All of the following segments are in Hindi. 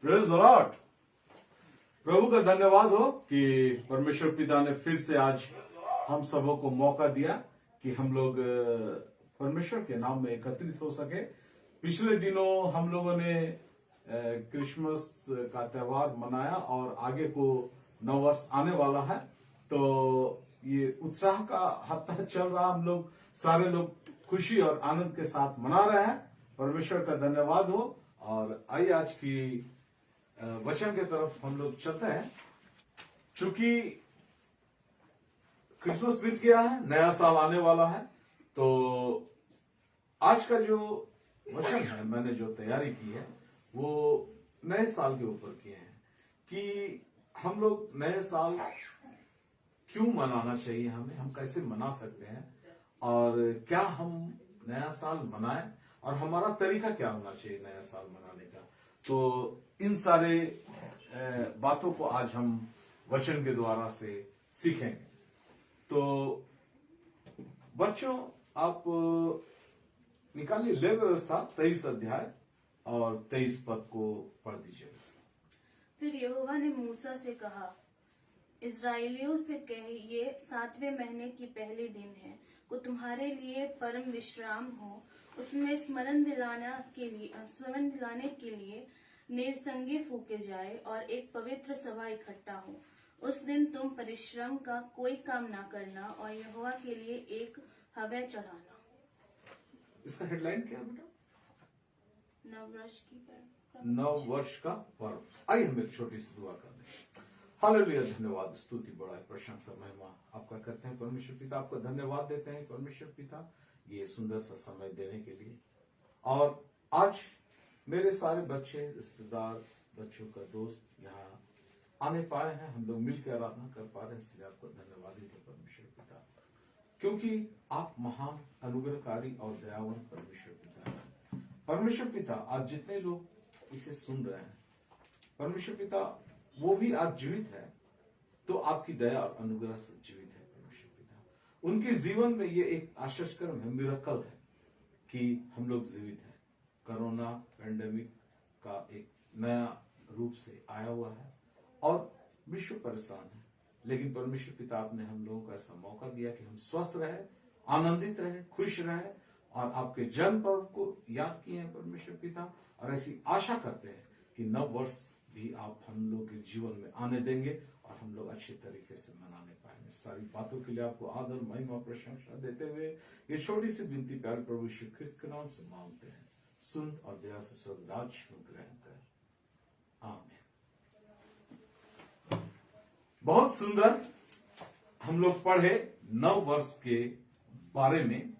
Praise the Lord. प्रभु का धन्यवाद हो कि परमेश्वर पिता ने फिर से आज हम सबों को मौका दिया कि हम लोग परमेश्वर के नाम में एकत्रित हो सके। पिछले दिनों हम लोगों ने क्रिसमस का त्योहार मनाया और आगे को नव वर्ष आने वाला है, तो ये उत्साह का हफ्ता चल रहा। हम लोग सारे लोग खुशी और आनंद के साथ मना रहे हैं। परमेश्वर का धन्यवाद हो। और आइए आज की वचन के तरफ हम लोग चलते हैं। चूंकि क्रिसमस बीत गया है, नया साल आने वाला है, तो आज का जो वचन है मैंने जो तैयारी की है वो नए साल के ऊपर किए हैं कि हम लोग नए साल क्यों मनाना चाहिए, हम कैसे मना सकते हैं और क्या हम नया साल मनाएं और हमारा तरीका क्या होना चाहिए नया साल मनाने का। तो इन सारे बातों को आज हम वचन के द्वारा से सीखेंगे। तो बच्चों, आप निकालिए ले व्यवस्था 23 अध्याय और 23 पद को पढ़ दीजिए। फिर यहोवा ने मूसा से कहा, इस्राएलियों से कह, ये 7वें महीने की पहले दिन है को तुम्हारे लिए परम विश्राम हो। उसमें स्मरण दिलाने के लिए निरसंगे फूके जाए और एक पवित्र सभा इकट्ठा हो। उस दिन तुम परिश्रम का कोई काम ना करना और यहोवा के लिए एक हव्य चढ़ाना। इसका हेडलाइन क्या है बेटा? नव वर्ष का पर्व। आइए हम एक छोटी सी दुआ कर लें। हालेलुया, धन्यवाद, स्तुति, बड़ाई, प्रशंसा, महिमा आपका करते हैं परमेश्वर पिता। आपका धन्यवाद देते हैं परमेश्वर पिता ये सुंदर सा समय देने के लिए। और आज मेरे सारे बच्चे, रिश्तेदार, बच्चों का दोस्त यहाँ आने पाए हैं, हम लोग मिलकर आराधना कर पा रहे हैं, इसलिए आपको धन्यवाद देते हैं परमेश्वर पिता, क्योंकि आप महान, अनुग्रहकारी और दयावान परमेश्वर पिता हैं। परमेश्वर पिता, आज जितने लोग इसे सुन रहे हैं परमेश्वर पिता, वो भी आज जीवित है, तो आपकी दया और अनुग्रह से जीवित है परमेश्वर पिता। उनके जीवन में ये एक आश्चर्यकर्म है, मिरेकल है कि हम लोग जीवित हैं। कोरोना पैंडेमिक का एक नया रूप से आया हुआ है और विश्व परेशान है, लेकिन परमेश्वर पिता आपने हम लोगों को ऐसा मौका दिया कि हम स्वस्थ रहे, आनंदित रहे, खुश रहे और आपके जन्म पर्व को याद किए हैं परमेश्वर पिता। और ऐसी आशा करते हैं कि नव वर्ष भी आप हम लोग के जीवन में आने देंगे और हम लोग अच्छे तरीके से मनाने पाएंगे। सारी बातों के लिए आपको आदर, महिमा, प्रशंसा देते हुए ये छोटी सी विनती प्यारे प्रभु यीशु ख्रिस्त के नाम से मांगते हैं। सुन और दया से स्वर्ग राज्य में ग्रहण कर, आमीन। बहुत सुंदर हम लोग पढ़े नव वर्ष के बारे में।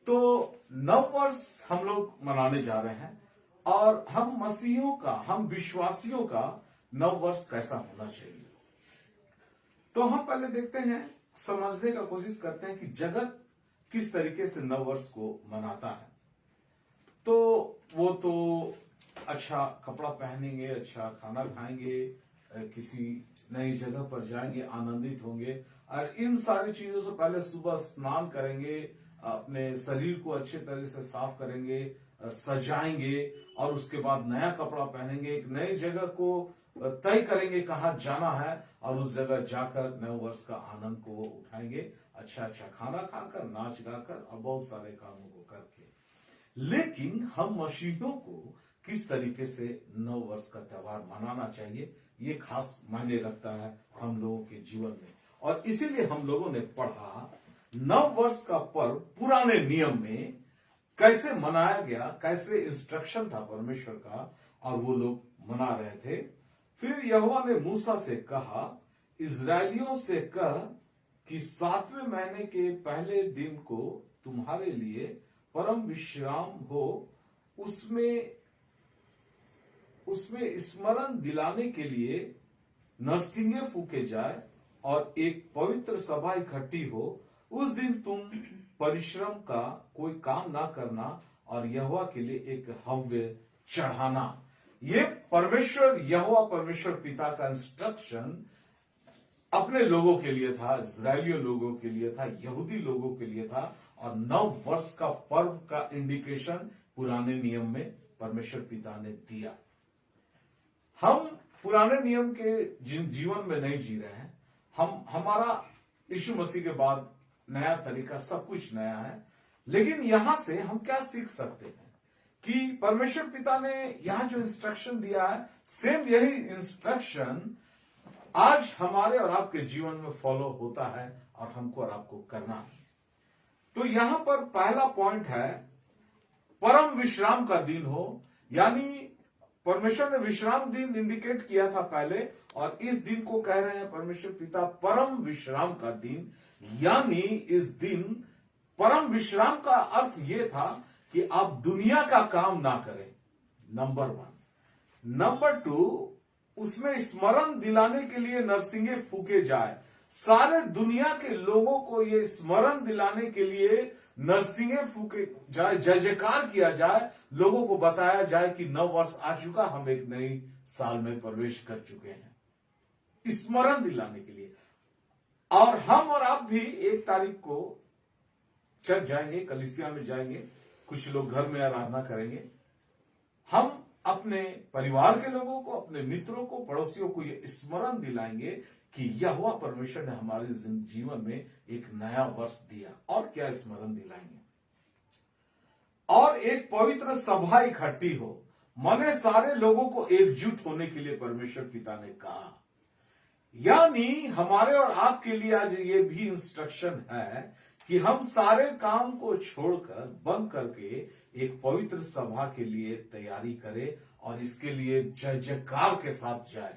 तो नव वर्ष हम लोग मनाने जा रहे हैं और हम मसीहियों का, हम विश्वासियों का नव वर्ष कैसा होना चाहिए। तो हम पहले देखते हैं, समझने का कोशिश करते हैं कि जगत किस तरीके से नव वर्ष को मनाता है। तो वो तो अच्छा कपड़ा पहनेंगे, अच्छा खाना खाएंगे, किसी नई जगह पर जाएंगे, आनंदित होंगे और इन सारी चीजों से पहले सुबह स्नान करेंगे, अपने शरीर को अच्छे तरह से साफ करेंगे, सजाएंगे और उसके बाद नया कपड़ा पहनेंगे, एक नई जगह को तय करेंगे कहाँ जाना है और उस जगह जाकर नए वर्ष का आनंद को वो उठाएंगे, अच्छा अच्छा खाना खाकर, नाच गाकर और बहुत सारे कामों को करके। लेकिन हम मसीहियों को किस तरीके से नव वर्ष का त्योहार मनाना चाहिए, ये खास मायने रखता है हम लोगों के जीवन में। और इसीलिए हम लोगों ने पढ़ा नव वर्ष का पर्व पुराने नियम में कैसे मनाया गया, कैसे इंस्ट्रक्शन था परमेश्वर का और वो लोग मना रहे थे। फिर यहोवा ने मूसा से कहा, इस्राएलियों से कह कि 7वें महीने के पहले दिन को तुम्हारे लिए परम विश्राम हो। उसमें स्मरण दिलाने के लिए नरसिंगे फूके जाए और एक पवित्र सभा इकट्ठी हो। उस दिन तुम परिश्रम का कोई काम ना करना और यहोवा के लिए एक हव्य चढ़ाना। ये परमेश्वर, यहोवा परमेश्वर पिता का इंस्ट्रक्शन अपने लोगों के लिए था, इस्राएलियों लोगों के लिए था, यहूदी लोगों के लिए था। और नव वर्ष का पर्व का इंडिकेशन पुराने नियम में परमेश्वर पिता ने दिया। हम पुराने नियम के जीवन में नहीं जी रहे हैं। हमारा यीशु मसीह के बाद नया तरीका, सब कुछ नया है। लेकिन यहां से हम क्या सीख सकते हैं कि परमेश्वर पिता ने यहां जो इंस्ट्रक्शन दिया है, सेम यही इंस्ट्रक्शन आज हमारे और आपके जीवन में फॉलो होता है और हमको और आपको करना है। तो यहां पर पहला पॉइंट है, परम विश्राम का दिन हो, यानी परमेश्वर ने विश्राम दिन इंडिकेट किया था पहले, और इस दिन को कह रहे हैं परमेश्वर पिता परम विश्राम का दिन। यानी इस दिन परम विश्राम का अर्थ यह था कि आप दुनिया का काम ना करें, नंबर 1। नंबर 2, उसमें स्मरण दिलाने के लिए नरसिंगे फूके जाए। सारे दुनिया के लोगों को ये स्मरण दिलाने के लिए नरसिंगे फूके जाए, जय जयकार किया जाए, लोगों को बताया जाए कि नव वर्ष आ चुका, हम एक नई साल में प्रवेश कर चुके हैं, स्मरण दिलाने के लिए। और हम और आप भी 1 तारीख को चर्च जाएंगे, कलीसिया में जाएंगे, कुछ लोग घर में आराधना करेंगे। हम अपने परिवार के लोगों को, अपने मित्रों को, पड़ोसियों को ये स्मरण दिलाएंगे कि यहोवा परमेश्वर ने हमारे जीवन में एक नया वर्ष दिया। और क्या स्मरण दिलाएंगे? और एक पवित्र सभा इकट्ठी हो, माने सारे लोगों को एकजुट होने के लिए परमेश्वर पिता ने कहा। यानी हमारे और आपके लिए आज ये भी इंस्ट्रक्शन है कि हम सारे काम को छोड़कर, बंद करके एक पवित्र सभा के लिए तैयारी करें और इसके लिए जय जयकार के साथ जाए।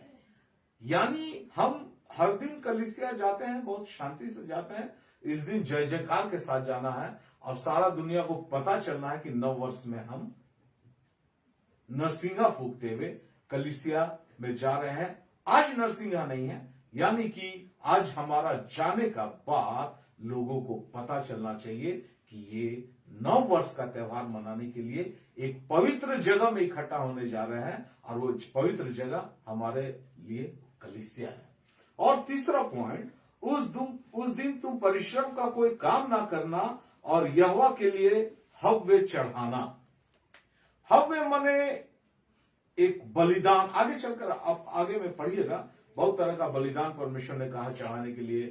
यानी हम हर दिन कलीसिया जाते हैं, बहुत शांति से जाते हैं, इस दिन जय जयकार के साथ जाना है और सारा दुनिया को पता चलना है कि नव वर्ष में हम नरसिंगा फूकते हुए कलीसिया में जा रहे हैं। आज नरसिंगा नहीं है, यानी कि आज हमारा जाने का बाद लोगों को पता चलना चाहिए कि ये नव वर्ष का त्यौहार मनाने के लिए एक पवित्र जगह में इकट्ठा होने जा रहे हैं और वो पवित्र जगह हमारे लिए कलीसिया है। और तीसरा पॉइंट, उस दिन तुम परिश्रम का कोई काम ना करना और यहोवा के लिए हव्य चढ़ाना। हव्य माने एक बलिदान। आगे चलकर आप आगे में पढ़िएगा, बहुत तरह का बलिदान परमेश्वर ने कहा चढ़ाने के लिए,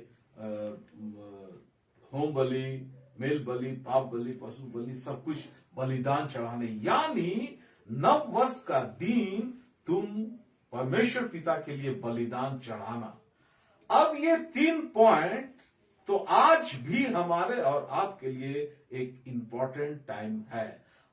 होम बलि, मेल बलि, पाप बलि, पशु बलि, सब कुछ बलिदान चढ़ाने। यानी नव वर्ष का दिन तुम परमेश्वर पिता के लिए बलिदान चढ़ाना। अब ये 3 पॉइंट तो आज भी हमारे और आपके लिए एक इंपॉर्टेंट टाइम है।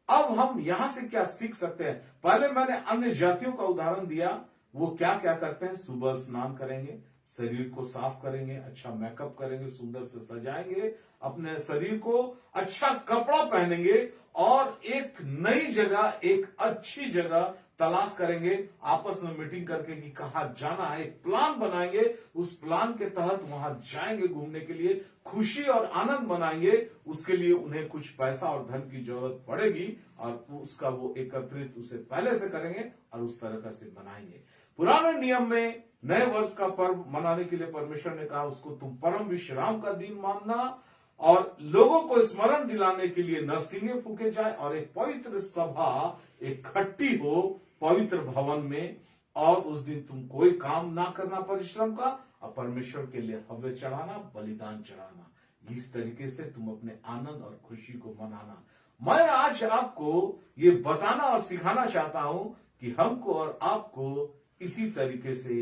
अब हम यहां से क्या सीख सकते हैं? पहले मैंने अन्य जातियों का उदाहरण दिया, वो क्या क्या करते हैं। सुबह स्नान करेंगे, शरीर को साफ करेंगे, अच्छा मेकअप करेंगे, सुंदर से सजाएंगे, अपने शरीर को अच्छा कपड़ा पहनेंगे और एक नई जगह, एक अच्छी जगह तलाश करेंगे, आपस में मीटिंग करके कि कहां जाना है, एक प्लान बनाएंगे, उस प्लान के तहत वहां जाएंगे घूमने के लिए, खुशी और आनंद मनाएंगे। उसके लिए उन्हें कुछ पैसा और धन की जरूरत पड़ेगी और उसका वो एकत्रित उसे पहले से करेंगे और उस तरह से बनाएंगे। पुराने नियम में नए वर्ष का पर्व मनाने के लिए परमेश्वर ने कहा उसको तुम परम विश्राम का दिन मानना, और लोगों को स्मरण दिलाने के लिए नरसिंगे फूके जाए और एक पवित्र सभा इकट्ठी हो पवित्र भवन में, और उस दिन तुम कोई काम ना करना परिश्रम का, और परमेश्वर के लिए हव्य चढ़ाना, बलिदान चढ़ाना। इस तरीके से तुम अपने आनंद और खुशी को मनाना। मैं आज आपको ये बताना और सिखाना चाहता हूं कि हमको और आपको इसी तरीके से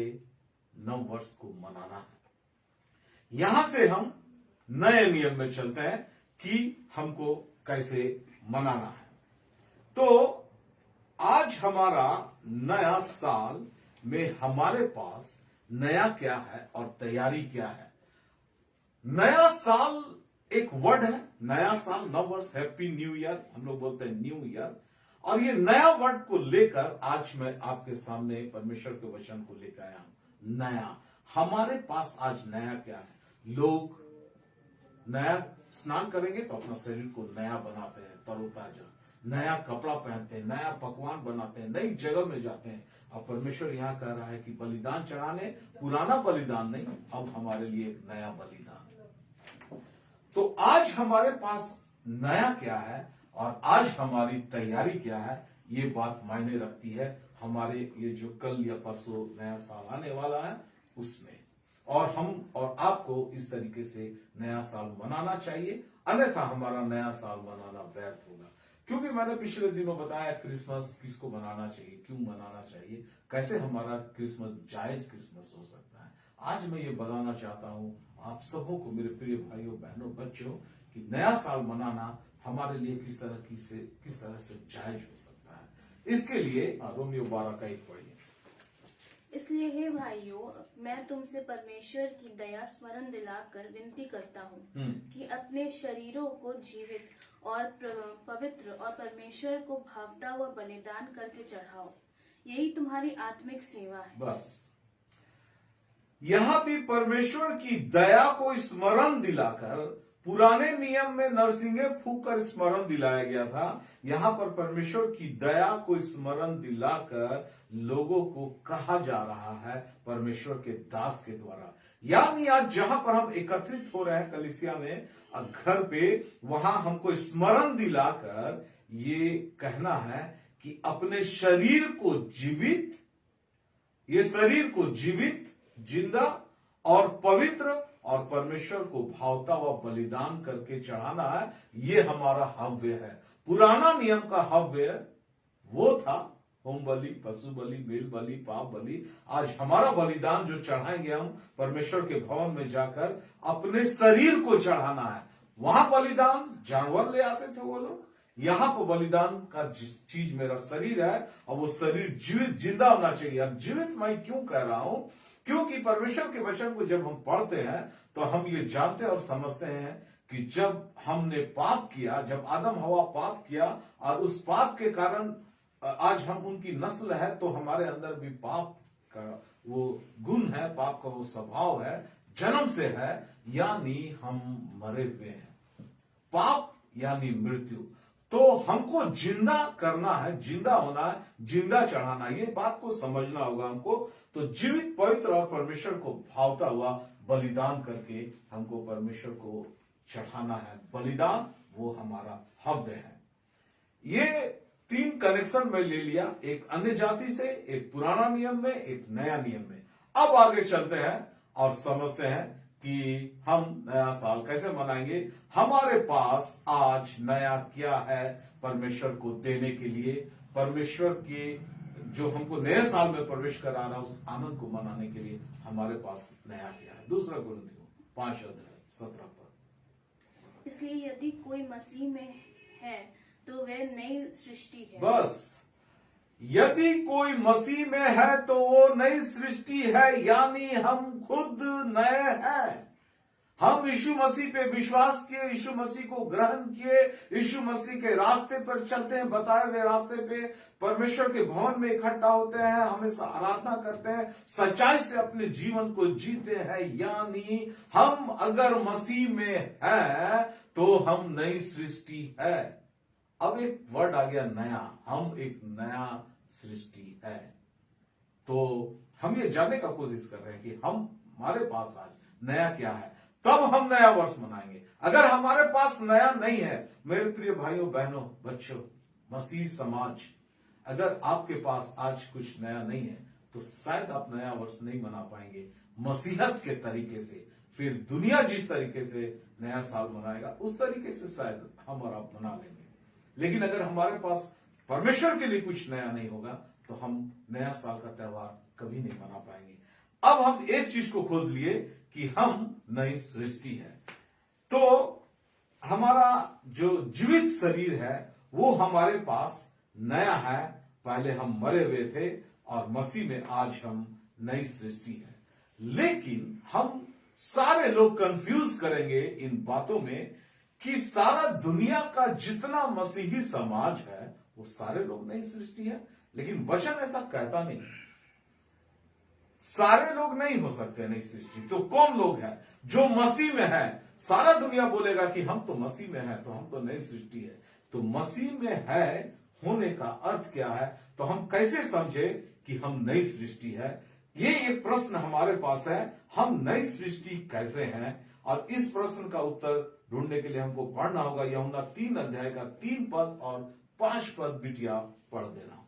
नव वर्ष को मनाना है। यहां से हम नए नियम में चलते हैं कि हमको कैसे मनाना है। तो आज हमारा नया साल में हमारे पास नया क्या है और तैयारी क्या है। नया साल एक वर्ड है, नया साल, नव वर्ष, हैप्पी न्यू ईयर, हम लोग बोलते हैं न्यू ईयर। और ये नया वर्ड को लेकर आज मैं आपके सामने परमेश्वर के वचन को लेकर आया हूं। नया, हमारे पास आज नया क्या है। लोग नया स्नान करेंगे तो अपना शरीर को नया बनाते हैं, तरोताजा, नया कपड़ा पहनते हैं, नया पकवान बनाते हैं, नई जगह में जाते हैं। और परमेश्वर यहाँ कह रहा है कि बलिदान चढ़ाने, पुराना बलिदान नहीं, अब हमारे लिए एक नया बलिदान। तो आज हमारे पास नया क्या है और आज हमारी तैयारी क्या है, ये बात मायने रखती है हमारे ये जो कल या परसों नया साल आने वाला है उसमें। और हम और आपको इस तरीके से नया साल मनाना चाहिए, अन्यथा हमारा नया साल मनाना व्यर्थ होगा। क्योंकि मैंने पिछले दिनों बताया क्रिसमस किसको मनाना चाहिए, क्यों मनाना चाहिए, कैसे हमारा क्रिसमस जायज क्रिसमस हो सकता है। आज मैं ये बताना चाहता हूं आप सबों को, मेरे प्रिय भाइयों बहनों बच्चों, कि नया साल मनाना हमारे लिए किस तरह से जायज हो सकता है। इसके लिए रोमियो 12 का 1 पढ़िए। इसलिए हे भाइयों, मैं तुमसे परमेश्वर की दया स्मरण दिलाकर विनती करता हूँ कि अपने शरीरों को जीवित और पवित्र और परमेश्वर को भावता हुआ बलिदान करके चढ़ाओ, यही तुम्हारी आत्मिक सेवा है। बस यहां भी परमेश्वर की दया को स्मरण दिलाकर, पुराने नियम में नरसिंगे फूंक कर स्मरण दिलाया गया था, यहां पर परमेश्वर की दया को स्मरण दिलाकर लोगों को कहा जा रहा है परमेश्वर के दास के द्वारा। यानी आज जहां पर हम एकत्रित हो रहे हैं कलीसिया में, घर पे, वहां हमको स्मरण दिलाकर ये कहना है कि अपने शरीर को जीवित, ये शरीर को जीवित, जिंदा और पवित्र और परमेश्वर को भावता हुआ बलिदान करके चढ़ाना है। ये हमारा हव्य है। पुराना नियम का हव्य वो था होम बलि, पशु बलि, मेल बलि, पाप बलि। आज हमारा बलिदान जो चढ़ाएंगे हम परमेश्वर के भवन में जाकर, अपने शरीर को चढ़ाना है। वहां बलिदान जानवर ले आते थे वो लोग, यहां पर बलिदान का चीज मेरा शरीर है, और वो शरीर जीवित, जिंदा होना चाहिए। अब जीवित मैं क्यों कह रहा हूं? क्योंकि परमेश्वर के वचन को जब हम पढ़ते हैं तो हम ये जानते और समझते हैं कि जब हमने पाप किया, जब आदम हवा पाप किया, और उस पाप के कारण आज हम उनकी नस्ल है, तो हमारे अंदर भी पाप का वो गुण है, पाप का वो स्वभाव है, जन्म से है, यानी हम मरे हुए हैं। पाप यानी मृत्यु। तो हमको जिंदा करना है, जिंदा होना है, जिंदा चढ़ाना, ये बात को समझना होगा हमको। तो जीवित, पवित्र और परमेश्वर को भावता हुआ बलिदान करके हमको परमेश्वर को चढ़ाना है। बलिदान वो हमारा हव्य है। ये 3 कनेक्शन में ले लिया, एक अन्य जाति से, एक पुराना नियम में, एक नया नियम में। अब आगे चलते हैं और समझते हैं कि हम नया साल कैसे मनाएंगे। हमारे पास आज नया क्या है परमेश्वर को देने के लिए, परमेश्वर के जो हमको नए साल में प्रवेश करा रहा है उस आनंद को मनाने के लिए हमारे पास नया क्या है। 2 कुरिन्थियों 5:17 पर। इसलिए यदि कोई मसीह में है तो वह नई सृष्टि है। बस, यदि कोई मसीह में है तो वो नई सृष्टि है, यानी हम खुद नए हैं। हम यीशु मसीह पे विश्वास किए, यीशु मसीह को ग्रहण किए, यीशु मसीह के रास्ते पर चलते हैं, बताए हुए रास्ते पे परमेश्वर के भवन में इकट्ठा होते हैं, हमेशा आराधना करते हैं, सच्चाई से अपने जीवन को जीते हैं। यानी हम अगर मसीह में हैं तो हम नई सृष्टि है। अब एक वर्ड आ गया नया, हम एक नया सृष्टि है। तो हम ये जानने का कोशिश कर रहे हैं कि हमारे पास आज नया क्या है, तब हम नया वर्ष मनाएंगे। अगर हमारे पास नया नहीं है, मेरे प्रिय भाइयों बहनों बच्चों, मसीह समाज, अगर आपके पास आज कुछ नया नहीं है तो शायद आप नया वर्ष नहीं मना पाएंगे मसीहत के तरीके से। फिर दुनिया जिस तरीके से नया साल मनाएगा उस तरीके से शायद हम और आप मना लेंगे। लेकिन अगर हमारे पास परमेश्वर के लिए कुछ नया नहीं होगा तो हम नया साल का त्योहार कभी नहीं मना पाएंगे। अब हम एक चीज को खोज लिए कि हम नई सृष्टि है। तो हमारा जो जीवित शरीर है वो हमारे पास नया है। पहले हम मरे हुए थे और मसीह में आज हम नई सृष्टि है। लेकिन हम सारे लोग कंफ्यूज करेंगे इन बातों में कि सारा दुनिया का जितना मसीही समाज है वो सारे लोग नई सृष्टि है, लेकिन वचन ऐसा कहता नहीं। सारे लोग नहीं हो सकते नई सृष्टि। तो कौन लोग हैं? जो मसीह में है। सारा दुनिया बोलेगा कि हम तो मसीह में हैं, तो हम तो नई सृष्टि है। तो मसीह में है होने का अर्थ क्या है? तो हम कैसे समझे कि हम नई सृष्टि है? ये एक प्रश्न हमारे पास है, हम नई सृष्टि कैसे हैं? और इस प्रश्न का उत्तर ढूंढने के लिए हमको पढ़ना होगा यूहन्ना 3 अध्याय का 3 पद और 5 पद बिटिया पढ़ देना।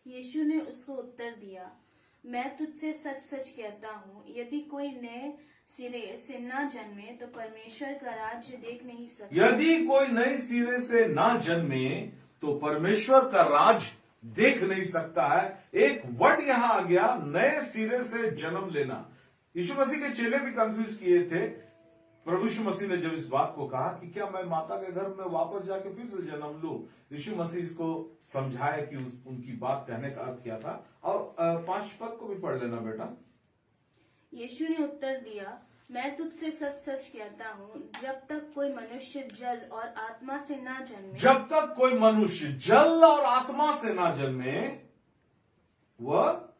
यीशु ने उसको उत्तर दिया, मैं तुझसे सच सच कहता हूँ, यदि कोई नए सिरे से ना जन्मे तो परमेश्वर का राज्य देख नहीं सकता। यदि कोई नए सिरे से ना जन्मे तो परमेश्वर का राज देख नहीं सकता है। एक वर्ड यहां आ गया, नए सिरे से जन्म लेना। यीशु मसीह के चेले भी कंफ्यूज किए थे। प्रभु यीशु मसीह ने जब इस बात को कहा कि क्या मैं माता के घर में वापस जाके फिर से जन्म लूं, यीशु मसीह इसको समझाया कि उनकी बात कहने का अर्थ क्या था। और 5 पद को भी पढ़ लेना बेटा। यीशु ने उत्तर दिया, मैं तुझसे सच सच कहता हूँ, जब तक कोई मनुष्य जल और आत्मा से ना जन्मे, जब तक कोई मनुष्य जल और आत्मा से ना जन्मे वह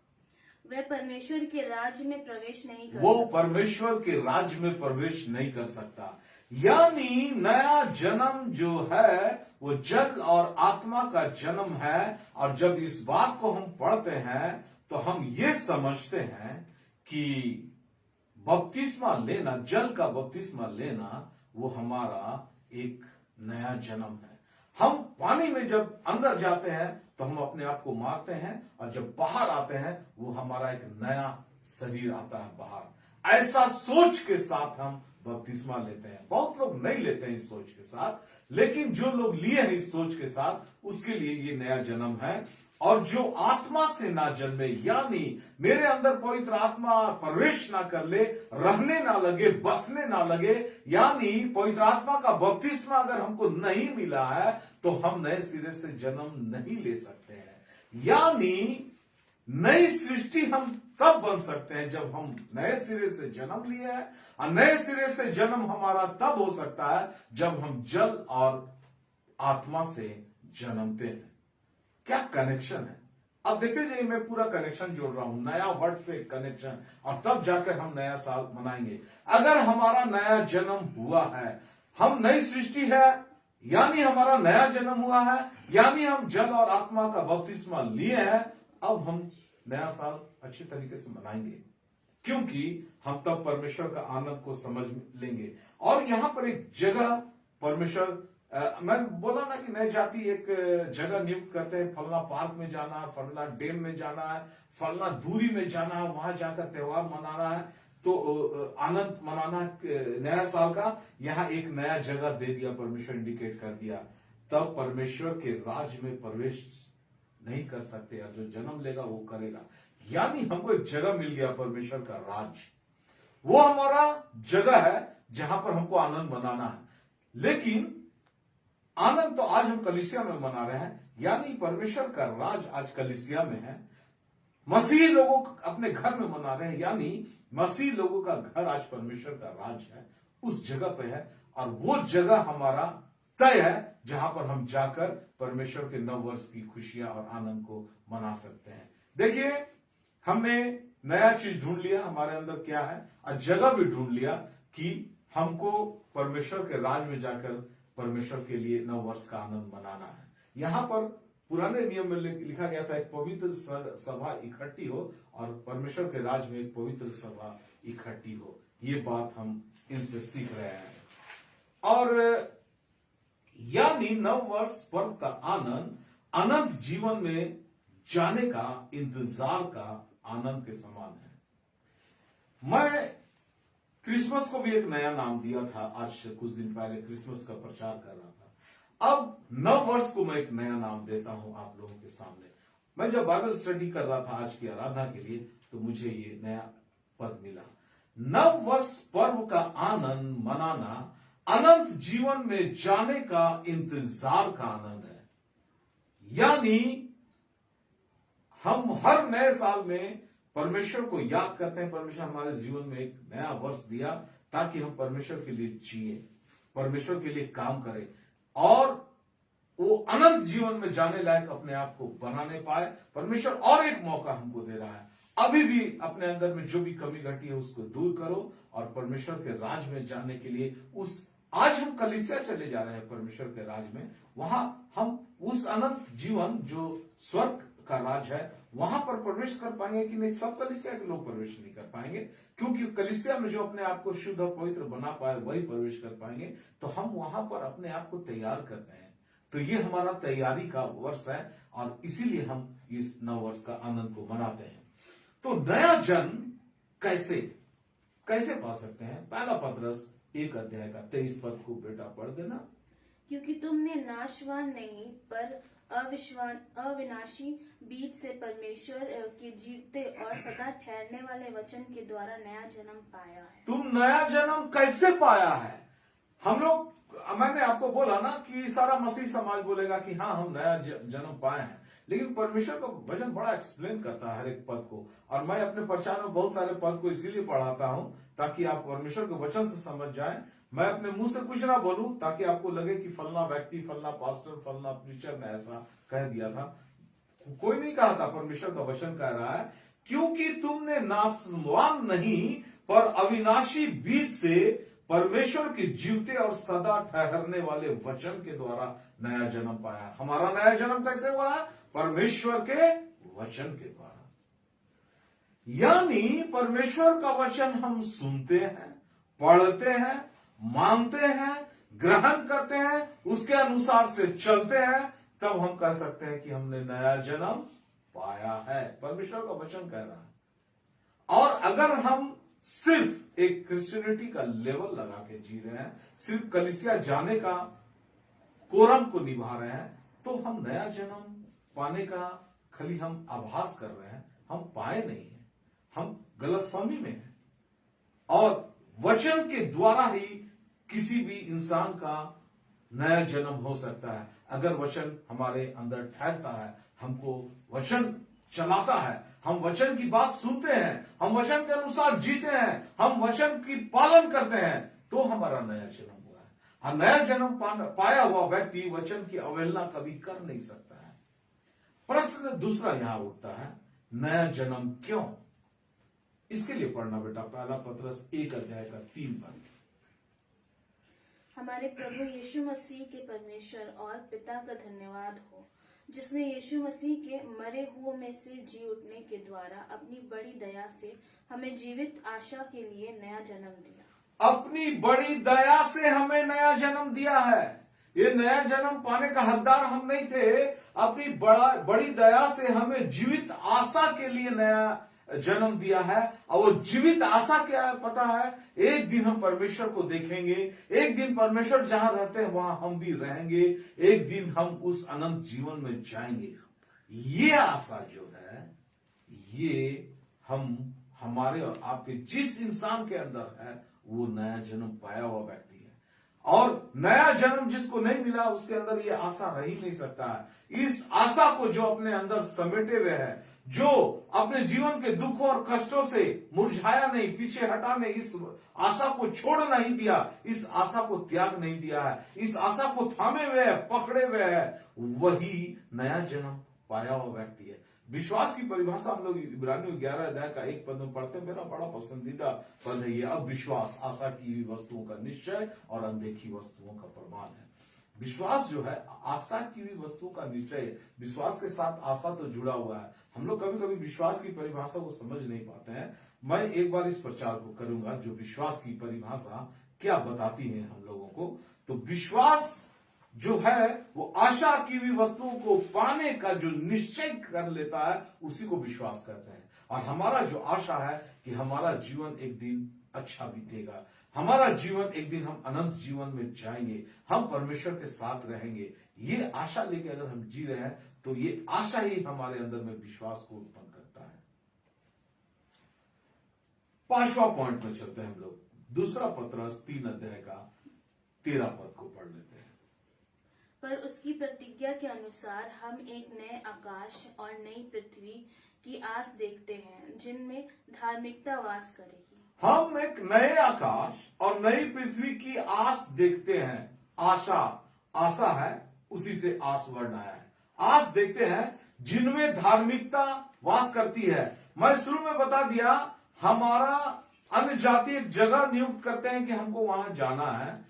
परमेश्वर के राज्य में प्रवेश नहीं कर वो सकता। परमेश्वर के राज्य में प्रवेश नहीं कर सकता। यानी नया जन्म जो है वो जल और आत्मा का जन्म है। और जब इस बात को हम पढ़ते हैं तो हम ये समझते हैं कि बपतिस्मा लेना, जल का बपतिस्मा लेना, वो हमारा एक नया जन्म है। हम पानी में जब अंदर जाते हैं तो हम अपने आप को मारते हैं, और जब बाहर आते हैं वो हमारा एक नया शरीर आता है बाहर। ऐसा सोच के साथ हम बपतिस्मा लेते हैं। बहुत लोग नहीं लेते हैं इस सोच के साथ, लेकिन जो लोग लिए हैं इस सोच के साथ, उसके लिए ये नया जन्म है। और जो आत्मा से ना जन्मे, यानी मेरे अंदर पवित्र आत्मा प्रवेश ना कर ले, रहने ना लगे, बसने ना लगे, यानी पवित्र आत्मा का बपतिस्मा अगर हमको नहीं मिला है तो हम नए सिरे से जन्म नहीं ले सकते हैं। यानी नई सृष्टि हम तब बन सकते हैं जब हम नए सिरे से जन्म लिए हैं। और नए सिरे से जन्म हमारा तब हो सकता है जब हम जल और आत्मा से जन्मते हैं। क्या कनेक्शन है? अब देखते जाइए, मैं पूरा कनेक्शन जोड़ रहा हूं, नया वर्ड से कनेक्शन, और तब जाकर हम नया साल मनाएंगे। अगर हमारा नया जन्म हुआ है, हम नई सृष्टि है, यानी हमारा नया जन्म हुआ है, यानी हम जल और आत्मा का बपतिस्मा लिए हैं, अब हम नया साल अच्छे तरीके से मनाएंगे, क्योंकि हम तब परमेश्वर का आनंद को समझ लेंगे। और यहां पर एक जगह परमेश्वर, मैं बोला ना कि नए जाति एक जगह नियुक्त करते हैं, फलना पार्क में जाना है, फलना डैम में जाना है, फलना दूरी में जाना है, वहां जाकर त्योहार मनाना है, तो आनंद मनाना नया साल का। यहाँ एक नया जगह दे दिया परमेश्वर, इंडिकेट कर दिया। तब परमेश्वर के राज में प्रवेश नहीं कर सकते, और जो जन्म लेगा वो करेगा। यानी हमको एक जगह मिल गया, परमेश्वर का राज, वो हमारा जगह है जहां पर हमको आनंद मनाना है। लेकिन आनंद तो आज हम कलीसिया में मना रहे हैं, यानी परमेश्वर का राज आज कलीसिया में है। मसीही लोगों अपने घर में मना रहे हैं, यानी मसीह लोगों का घर आज परमेश्वर का राज है, उस जगह पे है। और वो जगह हमारा तय है जहां पर हम जाकर परमेश्वर के नव वर्ष की खुशियां और आनंद को मना सकते हैं। देखिए, हमने नया चीज ढूंढ लिया, हमारे अंदर क्या है, और जगह भी ढूंढ लिया कि हमको परमेश्वर के राज में जाकर परमेश्वर के लिए नव वर्ष का आनंद मनाना है। यहां पर पुराने नियम में लिखा गया था, एक पवित्र सभा इकट्ठी हो, और परमेश्वर के राज में एक पवित्र सभा इकट्ठी हो। ये बात हम इनसे सीख रहे हैं। और यानी नव वर्ष पर्व का आनंद अनंत जीवन में जाने का इंतजार का आनंद के समान है। मैं क्रिसमस को भी एक नया नाम दिया था, आज से कुछ दिन पहले क्रिसमस का प्रचार कर रहा था। अब नव वर्ष को मैं एक नया नाम देता हूं आप लोगों के सामने। मैं जब बाइबल स्टडी कर रहा था आज की आराधना के लिए, तो मुझे ये नया पद मिला। नव वर्ष पर्व का आनंद मनाना अनंत जीवन में जाने का इंतजार का आनंद है। यानी हम हर नए साल में परमेश्वर को याद करते हैं। परमेश्वर हमारे जीवन में एक नया वर्ष दिया ताकि हम परमेश्वर के लिए जिए, परमेश्वर के लिए काम करें, और वो अनंत जीवन में जाने लायक अपने आप को बनाने पाए। परमेश्वर और एक मौका हमको दे रहा है, अभी भी अपने अंदर में जो भी कमी घटी है उसको दूर करो, और परमेश्वर के राज में जाने के लिए आज हम कलीसिया चले जा रहे हैं परमेश्वर के राज में। वहां हम उस अनंत जीवन जो स्वर्ग का राज है, वहां पर प्रवेश कर पाएंगे कि नहीं? सब कलीसिया के लोग प्रवेश नहीं कर पाएंगे, क्योंकि कलीसिया में जो अपने आप को शुद्ध और पवित्र बना पाए वही प्रवेश कर पाएंगे। तो हम वहां पर अपने आप को तैयार करते हैं। तो ये हमारा तैयारी का वर्ष है और इसीलिए हम इस नव वर्ष का आनंद को मनाते हैं। तो नया जन्म कैसे कैसे पा सकते हैं? पहला पत्रस 1 अध्याय का 23 पद को बेटा पढ़ देना। क्योंकि तुमने नाशवान नहीं पर अविनाशी बीज से परमेश्वर के जीवते और सदा ठहरने वाले वचन के द्वारा नया जन्म पाया है। तुम नया जन्म कैसे पाया है? हम लोग, मैंने आपको बोला ना कि सारा मसीह समाज बोलेगा कि हाँ हम नया जन्म पाए हैं, लेकिन परमेश्वर का वचन बड़ा एक्सप्लेन करता है हर एक पद को। और मैं अपने प्रचार में बहुत सारे पद को इसीलिए पढ़ाता हूं ताकि आप परमेश्वर के वचन से समझ जाएं। मैं अपने मुंह से कुछ ना बोलूं ताकि आपको लगे कि फलना व्यक्ति, फलना पास्टर, फलना प्रीचर ने ऐसा कह दिया था। कोई नहीं कहा था, परमेश्वर का वचन कह रहा है क्योंकि तुमने नाशवान नहीं पर अविनाशी बीज से परमेश्वर के जीवते और सदा ठहरने वाले वचन के द्वारा नया जन्म पाया। हमारा नया जन्म कैसे हुआ है? परमेश्वर के वचन के द्वारा। यानी परमेश्वर का वचन हम सुनते हैं, पढ़ते हैं, मानते हैं, ग्रहण करते हैं, उसके अनुसार से चलते हैं, तब हम कह सकते हैं कि हमने नया जन्म पाया है। परमेश्वर का वचन कह रहा है। और अगर हम सिर्फ एक क्रिश्चियनिटी का लेवल लगा के जी रहे हैं, सिर्फ कलीसिया जाने का कोरम को निभा रहे हैं, तो हम नया जन्म पाने का खाली हम आभास कर रहे हैं, हम पाए नहीं है, हम गलतफहमी में हैं। और वचन के द्वारा ही किसी भी इंसान का नया जन्म हो सकता है। अगर वचन हमारे अंदर ठहरता है, हमको वचन चलाता है, हम वचन की बात सुनते हैं, हम वचन के अनुसार जीते हैं, हम वचन की पालन करते हैं, तो हमारा नया जन्म हुआ है। और नया जन्म पाया हुआ व्यक्ति वचन की अवहेलना कभी कर नहीं सकता है। प्रश्न दूसरा यहां उठता है, नया जन्म क्यों? इसके लिए पढ़ना बेटा पहला पत्रस 1 अध्याय का 3 पद। हमारे प्रभु यीशु मसीह के परमेश्वर और पिता का धन्यवाद हो, जिसने यीशु मसीह के मरे हुओं में से जी उठने के द्वारा अपनी बड़ी दया से हमें जीवित आशा के लिए नया जन्म दिया। अपनी बड़ी दया से हमें नया जन्म दिया है। ये नया जन्म पाने का हकदार हम नहीं थे। अपनी बड़ी दया से हमें जीवित आशा के लिए नया जन्म दिया है। और वो जीवित आशा क्या है पता है? एक दिन हम परमेश्वर को देखेंगे, एक दिन परमेश्वर जहां रहते हैं वहां हम भी रहेंगे, एक दिन हम उस अनंत जीवन में जाएंगे। ये आशा जो है, ये हम हमारे और आपके जिस इंसान के अंदर है वो नया जन्म पाया हुआ व्यक्ति है। और नया जन्म जिसको नहीं मिला उसके अंदर ये आशा रह ही नहीं सकता है। इस आशा को जो अपने अंदर समेटे हुए है, जो अपने जीवन के दुखों और कष्टों से मुरझाया नहीं, पीछे हटा नहीं, इस आशा को छोड़ नहीं दिया, इस आशा को त्याग नहीं दिया है, इस आशा को थामे हुए है, पकड़े हुए है, वही नया जन्म पाया हुआ व्यक्ति है। विश्वास की परिभाषा हम लोग इब्रानियों 11 अध्याय का 1 पद में पढ़ते हैं। मेरा बड़ा पसंदीदा पद है ये। अब विश्वास आशा की हुई वस्तुओं का निश्चय और अनदेखी वस्तुओं का प्रमाण है। विश्वास जो है आशा की हुई वस्तुओं का निश्चय। विश्वास के साथ आशा तो जुड़ा हुआ है। हम लोग कभी कभी विश्वास की परिभाषा को समझ नहीं पाते हैं। मैं एक बार इस प्रचार को करूंगा जो विश्वास की परिभाषा क्या बताती है हम लोगों को। तो विश्वास जो है वो आशा की हुई वस्तुओं को पाने का जो निश्चय कर लेता है उसी को विश्वास कहते हैं। और हमारा जो आशा है कि हमारा जीवन एक दिन अच्छा बीतेगा, हमारा जीवन एक दिन हम अनंत जीवन में जाएंगे, हम परमेश्वर के साथ रहेंगे, ये आशा लेके अगर हम जी रहे हैं तो ये आशा ही हमारे अंदर में विश्वास को उत्पन्न करता है। 5वां पॉइंट में चलते हैं हम लोग। दूसरा पत्रस 3 अध्याय का 13 पद को पढ़ लेते हैं। पर उसकी प्रतिज्ञा के अनुसार हम एक नए आकाश और नई पृथ्वी की आस देखते हैं जिनमें धार्मिकता वास करेगी। हम एक नए आकाश और नई पृथ्वी की आस देखते हैं। आशा है, उसी से आस वर्ण आया है। आस देखते हैं जिनमें धार्मिकता वास करती है। मैं शुरू में बता दिया, हमारा अन्य जाति एक जगह नियुक्त करते हैं कि हमको वहां जाना है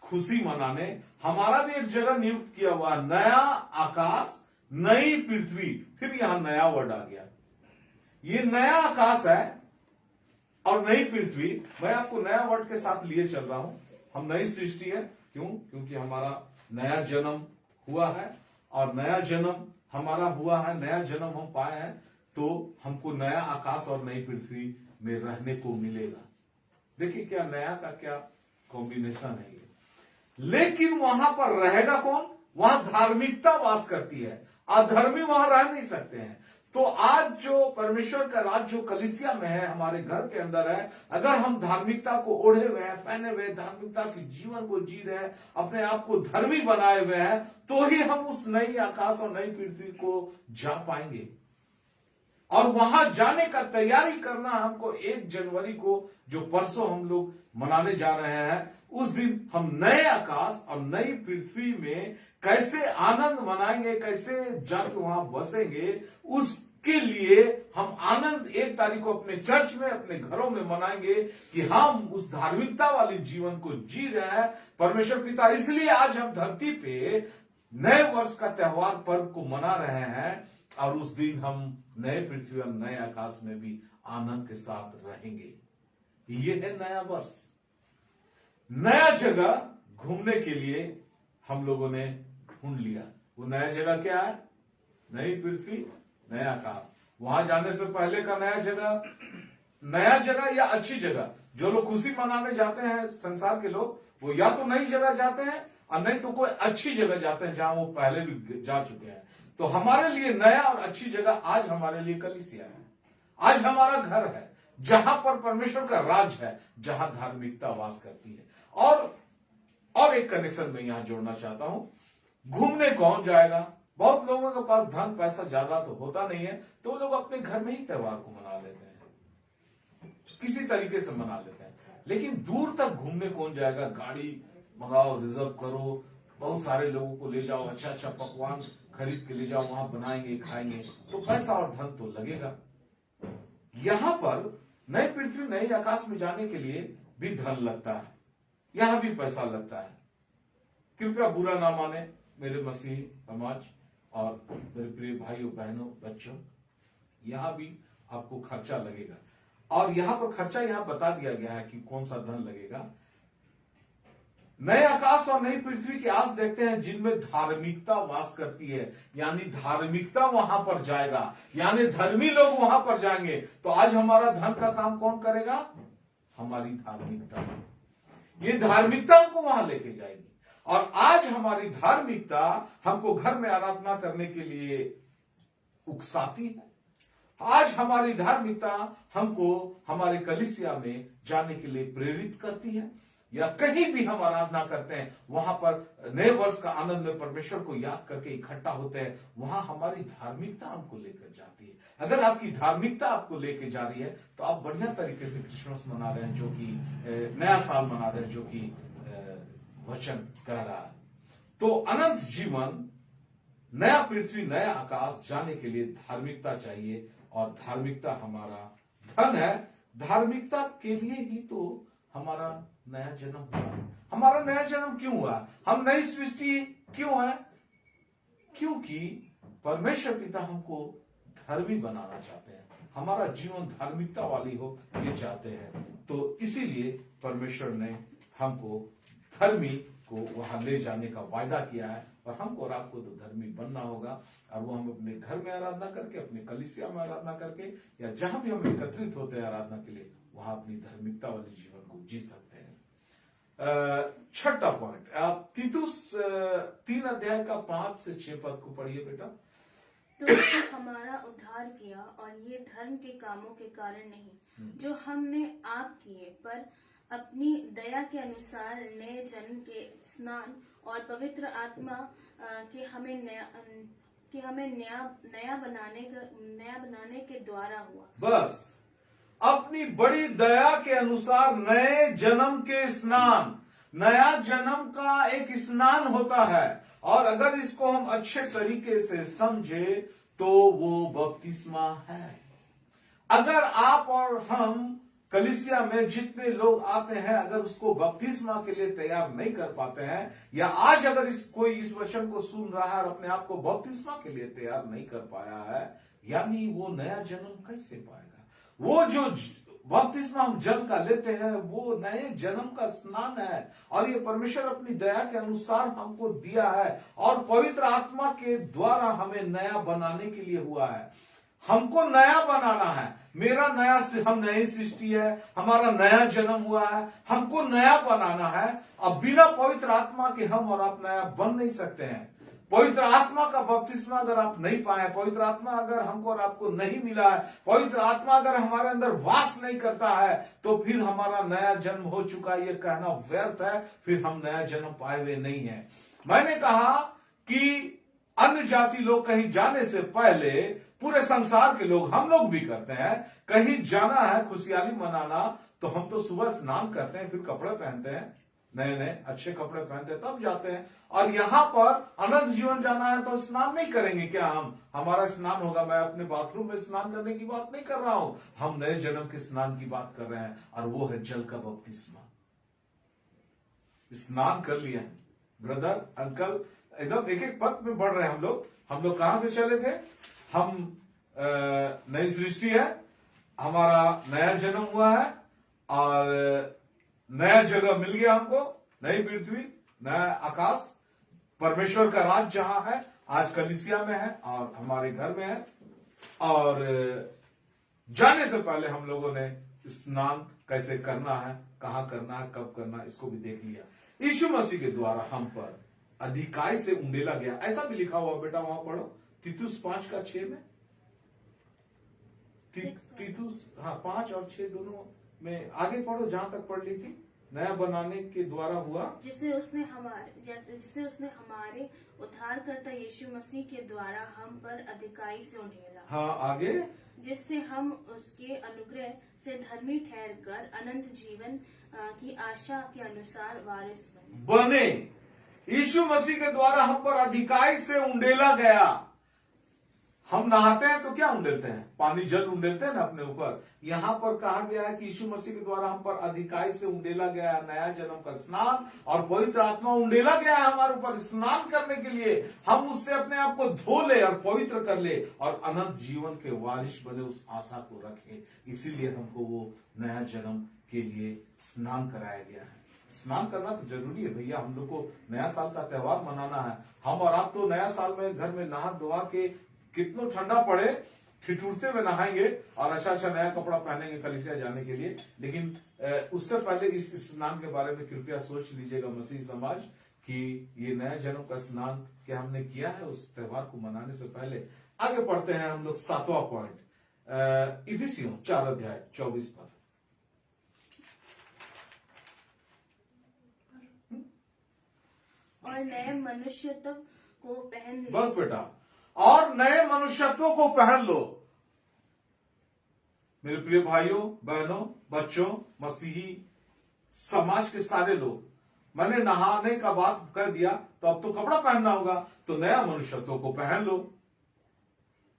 खुशी मनाने। हमारा भी एक जगह नियुक्त किया हुआ, नया आकाश नई पृथ्वी, फिर यहां नया वर्ड आ गया। ये नया आकाश है और नई पृथ्वी। मैं आपको नया वर्ड के साथ लिए चल रहा हूं। हम नई सृष्टि है, क्यों? क्योंकि हमारा नया जन्म हुआ है, और नया जन्म हमारा हुआ है, नया जन्म हम पाए हैं, तो हमको नया आकाश और नई पृथ्वी में रहने को मिलेगा। देखिए क्या नया का क्या कॉम्बिनेशन है ये। लेकिन वहां पर रहेगा कौन? वहां धार्मिकता वास करती है, अधर्मी वहां रह नहीं सकते हैं। तो आज जो परमेश्वर का राज जो कलीसिया में है, हमारे घर के अंदर है, अगर हम धार्मिकता को ओढ़े हुए हैं, पहने हुए, धार्मिकता के जीवन को जी रहे हैं, अपने आप को धर्मी बनाए हुए हैं, तो ही हम उस नई आकाश और नई पृथ्वी को जा पाएंगे। और वहां जाने का तैयारी करना हमको 1 जनवरी को, जो परसों हम लोग मनाने जा रहे हैं, उस दिन हम नए आकाश और नई पृथ्वी में कैसे आनंद मनाएंगे, कैसे जाके वहां बसेंगे, उसके लिए हम आनंद 1 तारीख को अपने चर्च में, अपने घरों में मनाएंगे कि हम उस धार्मिकता वाली जीवन को जी रहे हैं। परमेश्वर पिता इसलिए आज हम धरती पे नए वर्ष का त्योहार पर्व को मना रहे हैं, और उस दिन हम नए पृथ्वी और नए आकाश में भी आनंद के साथ रहेंगे। ये है नया वर्ष। नया जगह घूमने के लिए हम लोगों ने ढूंढ लिया। वो नया जगह क्या है? नई पृथ्वी, नया आकाश। वहां जाने से पहले का नया जगह या अच्छी जगह। जो लोग खुशी मनाने जाते हैं संसार के लोग, वो या तो नई जगह जाते हैं और नहीं तो कोई अच्छी जगह जाते हैं जहां वो पहले भी जा चुके हैं। तो हमारे लिए नया और अच्छी जगह आज हमारे लिए कलीसिया है, आज हमारा घर है, जहां पर परमेश्वर का राज है, जहां धार्मिकता वास करती है। और एक कनेक्शन में यहां जोड़ना चाहता हूं। घूमने कौन जाएगा? बहुत लोगों के पास धन पैसा ज्यादा तो होता नहीं है, तो लोग अपने घर में ही त्योहार को मना लेते हैं, किसी तरीके से मना लेते हैं। लेकिन दूर तक घूमने कौन जाएगा? गाड़ी मंगाओ, रिजर्व करो, बहुत सारे लोगों को ले जाओ, अच्छा अच्छा पकवान खरीद के ले जाओ, वहां बनाएंगे, खाएंगे, तो पैसा और धन तो लगेगा। यहां पर नई पृथ्वी नई आकाश में जाने के लिए भी धन लगता है, यहां भी पैसा लगता है। कृपया बुरा ना माने मेरे मसीही समाज और मेरे प्रिय भाइयों बहनों बच्चों, यहां भी आपको खर्चा लगेगा। और यहां पर खर्चा यहां बता दिया गया है कि कौन सा धन लगेगा। नए आकाश और नई पृथ्वी की आस देखते हैं जिनमें धार्मिकता वास करती है, यानी धार्मिकता वहां पर जाएगा, यानी धर्मी लोग वहां पर जाएंगे। तो आज हमारा धन का काम कौन करेगा? हमारी धार्मिकता। ये धार्मिकता हमको वहां लेके जाएगी। और आज हमारी धार्मिकता हमको घर में आराधना करने के लिए उकसाती है। आज हमारी धार्मिकता हमको हमारे कलीसिया में जाने के लिए प्रेरित करती है, या कहीं भी हम आराधना करते हैं, वहां पर नए वर्ष का आनंद में परमेश्वर को याद करके इकट्ठा होते हैं, वहां हमारी धार्मिकता हमको लेकर जाती है। अगर आपकी धार्मिकता आपको लेकर जा रही है, तो आप बढ़िया तरीके से क्रिसमस मना रहे हैं, जो कि नया साल मना रहे हैं, जो कि वचन कह रहा है। तो अनंत जीवन, नया पृथ्वी, नया आकाश जाने के लिए धार्मिकता चाहिए, और धार्मिकता हमारा धन है। धार्मिकता के लिए ही तो हमारा नया जन्म हुआ। हमारा नया जन्म क्यों हुआ? हम नई सृष्टि क्यों है? क्योंकि परमेश्वर पिता हमको धर्मी बनाना चाहते हैं, हमारा जीवन धार्मिकता वाली हो ये चाहते हैं। तो इसीलिए परमेश्वर ने हमको धर्मी को वहां ले जाने का वायदा किया है, और हमको और आपको तो धर्मी बनना होगा। और वो हम अपने घर में आराधना करके, अपने कलीसिया में आराधना करके, या जहां भी हम एकत्रित होते हैं आराधना के लिए, वहां अपनी धार्मिकता वाले जीवन को जी सकते हैं। छठा पॉइंट, आप तीतुस 3 अध्याय का 5 से 6 पद को पढ़िए बेटा। तो उसने हमारा उद्धार किया, और ये धर्म के कामों के कारण नहीं जो हमने आप किए, पर अपनी दया के अनुसार नए जन्म के स्नान और पवित्र आत्मा के हमें नया बनाने के द्वारा हुआ। बस अपनी बड़ी दया के अनुसार नए जन्म के स्नान। नया जन्म का एक स्नान होता है, और अगर इसको हम अच्छे तरीके से समझे तो वो बपतिस्मा है। अगर आप और हम कलीसिया में जितने लोग आते हैं, अगर उसको बपतिस्मा के लिए तैयार नहीं कर पाते हैं, या आज अगर कोई इस वचन को सुन रहा है और अपने आप को बपतिस्मा के लिए तैयार नहीं कर पाया है, यानी वो नया जन्म कैसे पाएगा? वो जो बपतिस्मा हम जल का लेते हैं वो नए जन्म का स्नान है, और ये परमेश्वर अपनी दया के अनुसार हमको दिया है, और पवित्र आत्मा के द्वारा हमें नया बनाने के लिए हुआ है। हमको नया बनाना है। हम नई सृष्टि है, हमारा नया जन्म हुआ है, हमको नया बनाना है। अब बिना पवित्र आत्मा के हम और आप नया बन नहीं सकते हैं। पवित्र आत्मा का बपतिस्मा अगर आप नहीं पाए, पवित्र आत्मा अगर हमको और आपको नहीं मिला है, पवित्र आत्मा अगर हमारे अंदर वास नहीं करता है, तो फिर हमारा नया जन्म हो चुका ये कहना व्यर्थ है, फिर हम नया जन्म पाए हुए नहीं है। मैंने कहा कि अन्य जाति लोग कहीं जाने से पहले पूरे संसार के लोग, हम लोग भी करते हैं, कहीं जाना है खुशहाली मनाना, तो हम तो सुबह स्नान करते हैं, फिर कपड़े पहनते हैं, नए नए अच्छे कपड़े पहनते हैं, तब जाते हैं। और यहां पर अनंत जीवन जाना है तो स्नान नहीं करेंगे क्या? हमारा स्नान होगा। मैं अपने बाथरूम में स्नान करने की बात नहीं कर रहा हूं, हम नए जन्म के स्नान की बात कर रहे हैं, और वो है जल का बपतिस्मा। स्नान कर लिया ब्रदर, अंकल, एकदम एक एक पद में बढ़ रहे हैं हम लोग कहां से चले थे? हम नई सृष्टि है, हमारा नया जन्म हुआ है, और नया जगह मिल गया हमको, नई पृथ्वी, नया आकाश, परमेश्वर का राज जहां है, आज कलीसिया में है और हमारे घर में है। और जाने से पहले हम लोगों ने स्नान कैसे करना है, कहां करना है, कब करना है, इसको भी देख लिया। यीशु मसीह के द्वारा हम पर अधिकाई से उंडेला गया, ऐसा भी लिखा हुआ बेटा, वहां पढ़ो, तीतुस 5:6 में। तीतुस 5 और 6 दोनों में आगे पढ़ो, जहां तक पढ़ ली थी। नया बनाने के द्वारा हुआ, जिसे उसने हमारे उद्धारकर्ता यीशु मसीह के द्वारा हम पर अधिकाई से उंडेला। हाँ, आगे, जिससे हम उसके अनुग्रह से धर्मी ठहर कर अनंत जीवन की आशा के अनुसार वारिस बने। यीशु मसीह के द्वारा हम पर अधिकाई से उंडेला गया। हम नहाते हैं तो क्या उंडेलते हैं? पानी जल उंडेलते हैं ना अपने ऊपर। यहां पर कहा गया है कि यीशु मसीह के द्वारा हम पर अधिकाई से उंडेला गया है नया जन्म का स्नान, और पवित्र आत्मा उंडेला गया है हमारे ऊपर स्नान करने के लिए, हम उससे अपने आप को धो ले और पवित्र कर ले, और अनंत जीवन के वारिस बने, उस आशा को रखे। इसीलिए हमको वो नया जन्म के लिए स्नान कराया गया है। स्नान करना तो जरूरी है भैया, हम लोग को नया साल का त्योहार मनाना है। हम और आप तो नया साल में घर में नहा धोआ के, कितना ठंडा पड़े, ठिठुरते हुए नहाएंगे और अच्छा नया कपड़ा पहनेंगे कलीसिया जाने के लिए। लेकिन उससे पहले इस स्नान के बारे में कृपया सोच लीजिएगा मसीह समाज, कि ये नया जन्म का स्नान क्या हमने किया है उस त्योहार को मनाने से पहले। आगे पढ़ते हैं हम लोग 7वां पॉइंट, इफिसियों 4:24 पर। और नए मनुष्यत्व को पहन लो। बस बेटा, और नए मनुष्यत्व को पहन लो। मेरे प्रिय भाइयों, बहनों, बच्चों, मसीही समाज के सारे लोग, मैंने नहाने का बात कर दिया, तो अब तो कपड़ा पहनना होगा, तो नया मनुष्यत्व को पहन लो।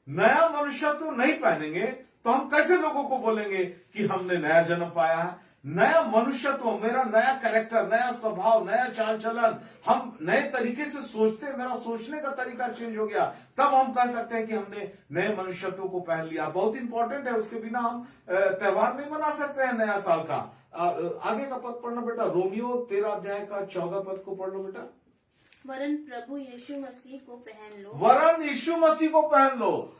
नया मनुष्यत्व नहीं पहनेंगे तो हम कैसे लोगों को बोलेंगे कि हमने नया जन्म पाया है? नया मनुष्यत्व, मेरा नया कैरेक्टर, नया स्वभाव, नया चाल चलन, हम नए तरीके से सोचते हैं, मेरा सोचने का तरीका चेंज हो गया, तब हम कह सकते हैं कि हमने नए मनुष्यत्व को पहन लिया। बहुत इंपॉर्टेंट है, उसके बिना हम त्योहार नहीं मना सकते हैं नया साल का। आगे का पद पढ़ना बेटा, रोमियो 13:14 को पढ़ लो बेटा। वरन प्रभु यीशु मसीह को पहन लो। वरन यीशु मसीह को पहन लो।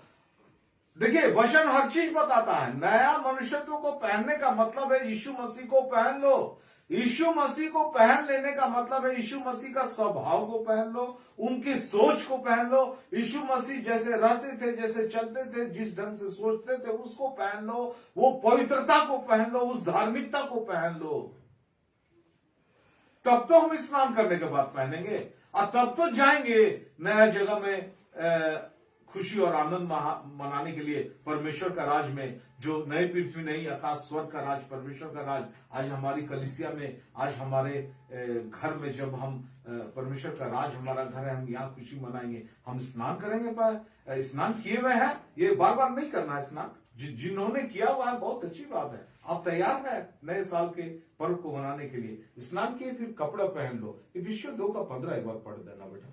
देखिए, वचन हर चीज बताता है। नया मनुष्यत्व को पहनने का मतलब है यीशु मसीह को पहन लो। यीशु मसीह को पहन लेने का मतलब है यीशु मसीह का स्वभाव को पहन लो, उनकी सोच को पहन लो। यीशु मसीह जैसे रहते थे, जैसे चलते थे, जिस ढंग से सोचते थे, उसको पहन लो। वो पवित्रता को पहन लो, उस धार्मिकता को पहन लो। तब तो हम स्नान करने के बाद पहनेंगे, और तब तो जाएंगे नया जगह में खुशी और आनंद मनाने के लिए परमेश्वर का राज में, जो नई पृथ्वी नई आकाश स्वर्ग का राज, परमेश्वर का राज आज हमारी कलीसिया में, आज हमारे घर में जब हम परमेश्वर का राज हमारा घर है, हम यहाँ खुशी मनाएंगे। हम स्नान करेंगे, पर स्नान किए हुए हैं, ये बार बार नहीं करना है स्नान। जिन्होंने किया हुआ है बहुत अच्छी बात है, आप तैयार है नए साल के पर्व को मनाने के लिए। स्नान किए फिर कपड़ा पहन लो। इफिसियों 2:15 एक बार पढ़ देना बेटा।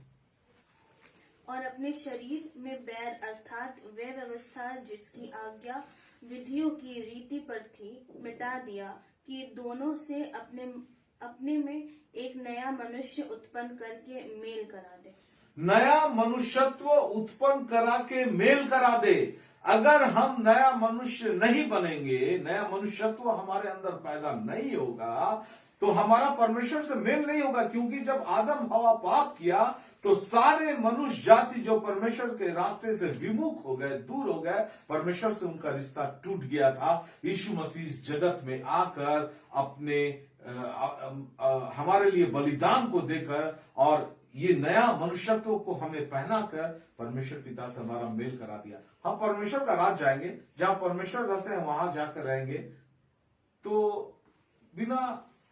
और अपने शरीर में बैर अर्थात वे व्यवस्था जिसकी आज्ञा विधियों की रीति पर थी मिटा दिया, कि दोनों से अपने में एक नया मनुष्य उत्पन्न करके मेल करा दे। नया मनुष्यत्व उत्पन्न करा के मेल करा दे। अगर हम नया मनुष्य नहीं बनेंगे, नया मनुष्यत्व हमारे अंदर पैदा नहीं होगा, तो हमारा परमेश्वर से मेल नहीं होगा। क्योंकि जब आदम हवा पाप किया तो सारे मनुष्य जाति जो परमेश्वर के रास्ते से विमुख हो गए, दूर हो गए, परमेश्वर से उनका रिश्ता टूट गया था। यीशु मसीह इस जगत में आकर अपने हमारे लिए बलिदान को देकर और ये नया मनुष्यत्व को हमें पहनाकर परमेश्वर पिता से हमारा मेल करा दिया। हम परमेश्वर का राज जाएंगे, जहां परमेश्वर रहते हैं वहां जाकर रहेंगे, तो बिना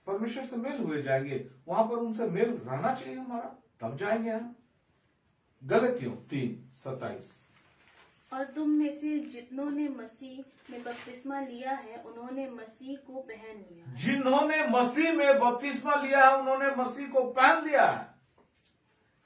परमेश्वर से मेल हुए जाएंगे। वहां पर उनसे मेल रहना चाहिए हमारा, तब जाएंगे हम। गलतियों 3:27। और तुम में से जितनों ने मसीह में बपतिस्मा लिया है उन्होंने मसीह को पहन लिया है। जिन्होंने मसीह में बपतिस्मा लिया है उन्होंने मसीह को पहन लिया है।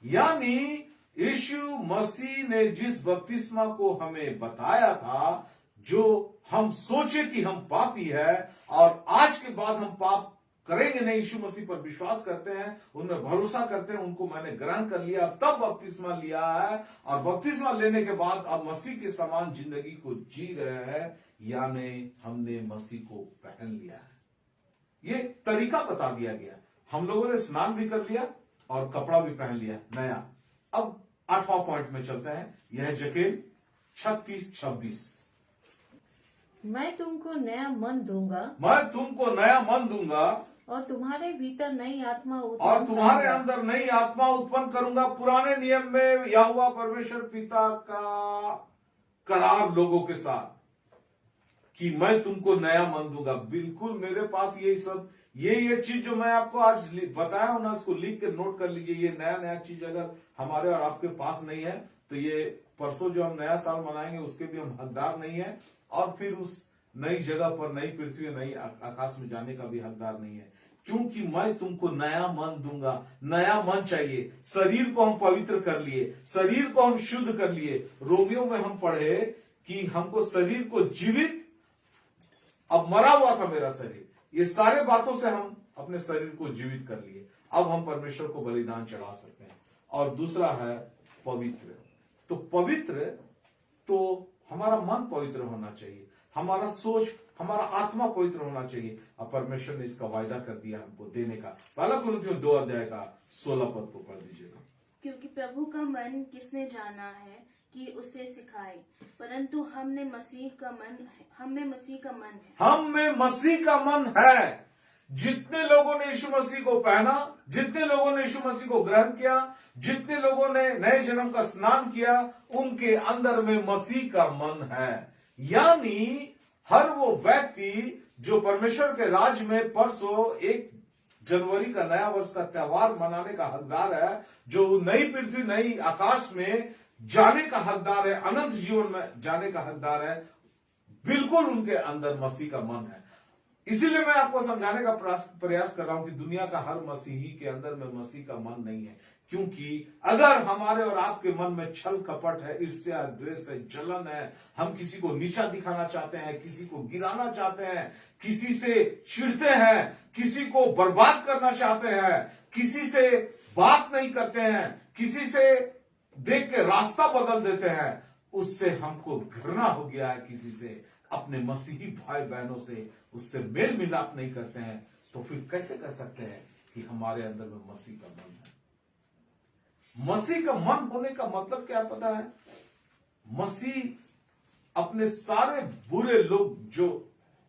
यानी यीशु मसीह ने जिस बपतिस्मा को हमें बताया था, जो हम सोचे कि हम पापी है और आज के बाद हम पाप करेंगे नहीं, यीशु मसीह पर विश्वास करते हैं, उनमें भरोसा करते हैं, उनको मैंने ग्रहण कर लिया, तब बपतिस्मा लिया है। और बपतिस्मा लेने के बाद अब मसीह के समान जिंदगी को जी रहे हैं, यानी हमने मसीह को पहन लिया है। ये तरीका बता दिया गया। हम लोगों ने स्नान भी कर लिया और कपड़ा भी पहन लिया नया। अब 8वां पॉइंट में चलते हैं। यह जकेल 36:26। मैं तुमको नया मन दूंगा, मैं तुमको नया मन दूंगा और तुम्हारे भीतर नई आत्मा और तुम्हारे अंदर नई आत्मा उत्पन्न करूंगा। पुराने नियम में यहोवा परमेश्वर पिता का करार लोगों के साथ कि मैं तुमको नया मन दूंगा। बिल्कुल मेरे पास ये सब ये चीज जो मैं आपको आज बताया हूं ना, इसको लिख के नोट कर लीजिए। ये नया चीज अगर हमारे और आपके पास नहीं है तो ये परसों जो हम नया साल मनाएंगे उसके भी हम हकदार नहीं है, और फिर उस नई जगह पर नई पृथ्वी नई आकाश में जाने का भी हकदार नहीं है। क्योंकि मैं तुमको नया मन दूंगा। नया मन चाहिए। शरीर को हम पवित्र कर लिए, शरीर को हम शुद्ध कर लिए। रोमियो में हम पढ़े कि हमको शरीर को जीवित, अब मरा हुआ था मेरा शरीर, ये सारे बातों से हम अपने शरीर को जीवित कर लिए। अब हम परमेश्वर को बलिदान चढ़ा सकते हैं। और दूसरा है पवित्र। तो पवित्र, तो हमारा मन पवित्र होना चाहिए, हमारा सोच, हमारा आत्मा पवित्र होना चाहिए। अब परमेश्वर ने इसका वायदा कर दिया हमको देने का। 1 कुरिन्थियों 2:16 को पढ़ दीजिएगा। क्योंकि प्रभु का मन किसने जाना है कि उसे सिखाए, परंतु हम में मसीह का मन है। हम में मसीह का मन है। जितने लोगों ने यीशु मसीह को पहना, जितने लोगों ने यीशु मसीह को ग्रहण किया, जितने लोगों ने नए जन्म का स्नान किया, उनके अंदर में मसीह का मन है। यानी हर वो व्यक्ति जो परमेश्वर के राज में परसों 1 जनवरी का नया वर्ष का त्योहार मनाने का हकदार है, जो नई पृथ्वी नई आकाश में जाने का हकदार है, अनंत जीवन में जाने का हकदार है, बिल्कुल उनके अंदर मसीह का मन है। इसीलिए मैं आपको समझाने का प्रयास कर रहा हूं कि दुनिया का हर मसीही के अंदर में मसीह का मन नहीं है। क्योंकि अगर हमारे और आपके मन में छल कपट है, ईर्ष्या, द्वेष है, जलन है, हम किसी को नीचा दिखाना चाहते हैं, किसी को गिराना चाहते हैं, किसी से चिढ़ते हैं, किसी को बर्बाद करना चाहते हैं, किसी से बात नहीं करते हैं, किसी से देख के रास्ता बदल देते हैं, उससे हमको घृणा हो गया है। किसी से, अपने मसीही भाई बहनों से उससे मेल मिलाप नहीं करते हैं, तो फिर कैसे कह सकते हैं कि हमारे अंदर में मसीह का मन है? मसीह का मन होने का मतलब क्या पता है? मसीह अपने सारे बुरे लोग जो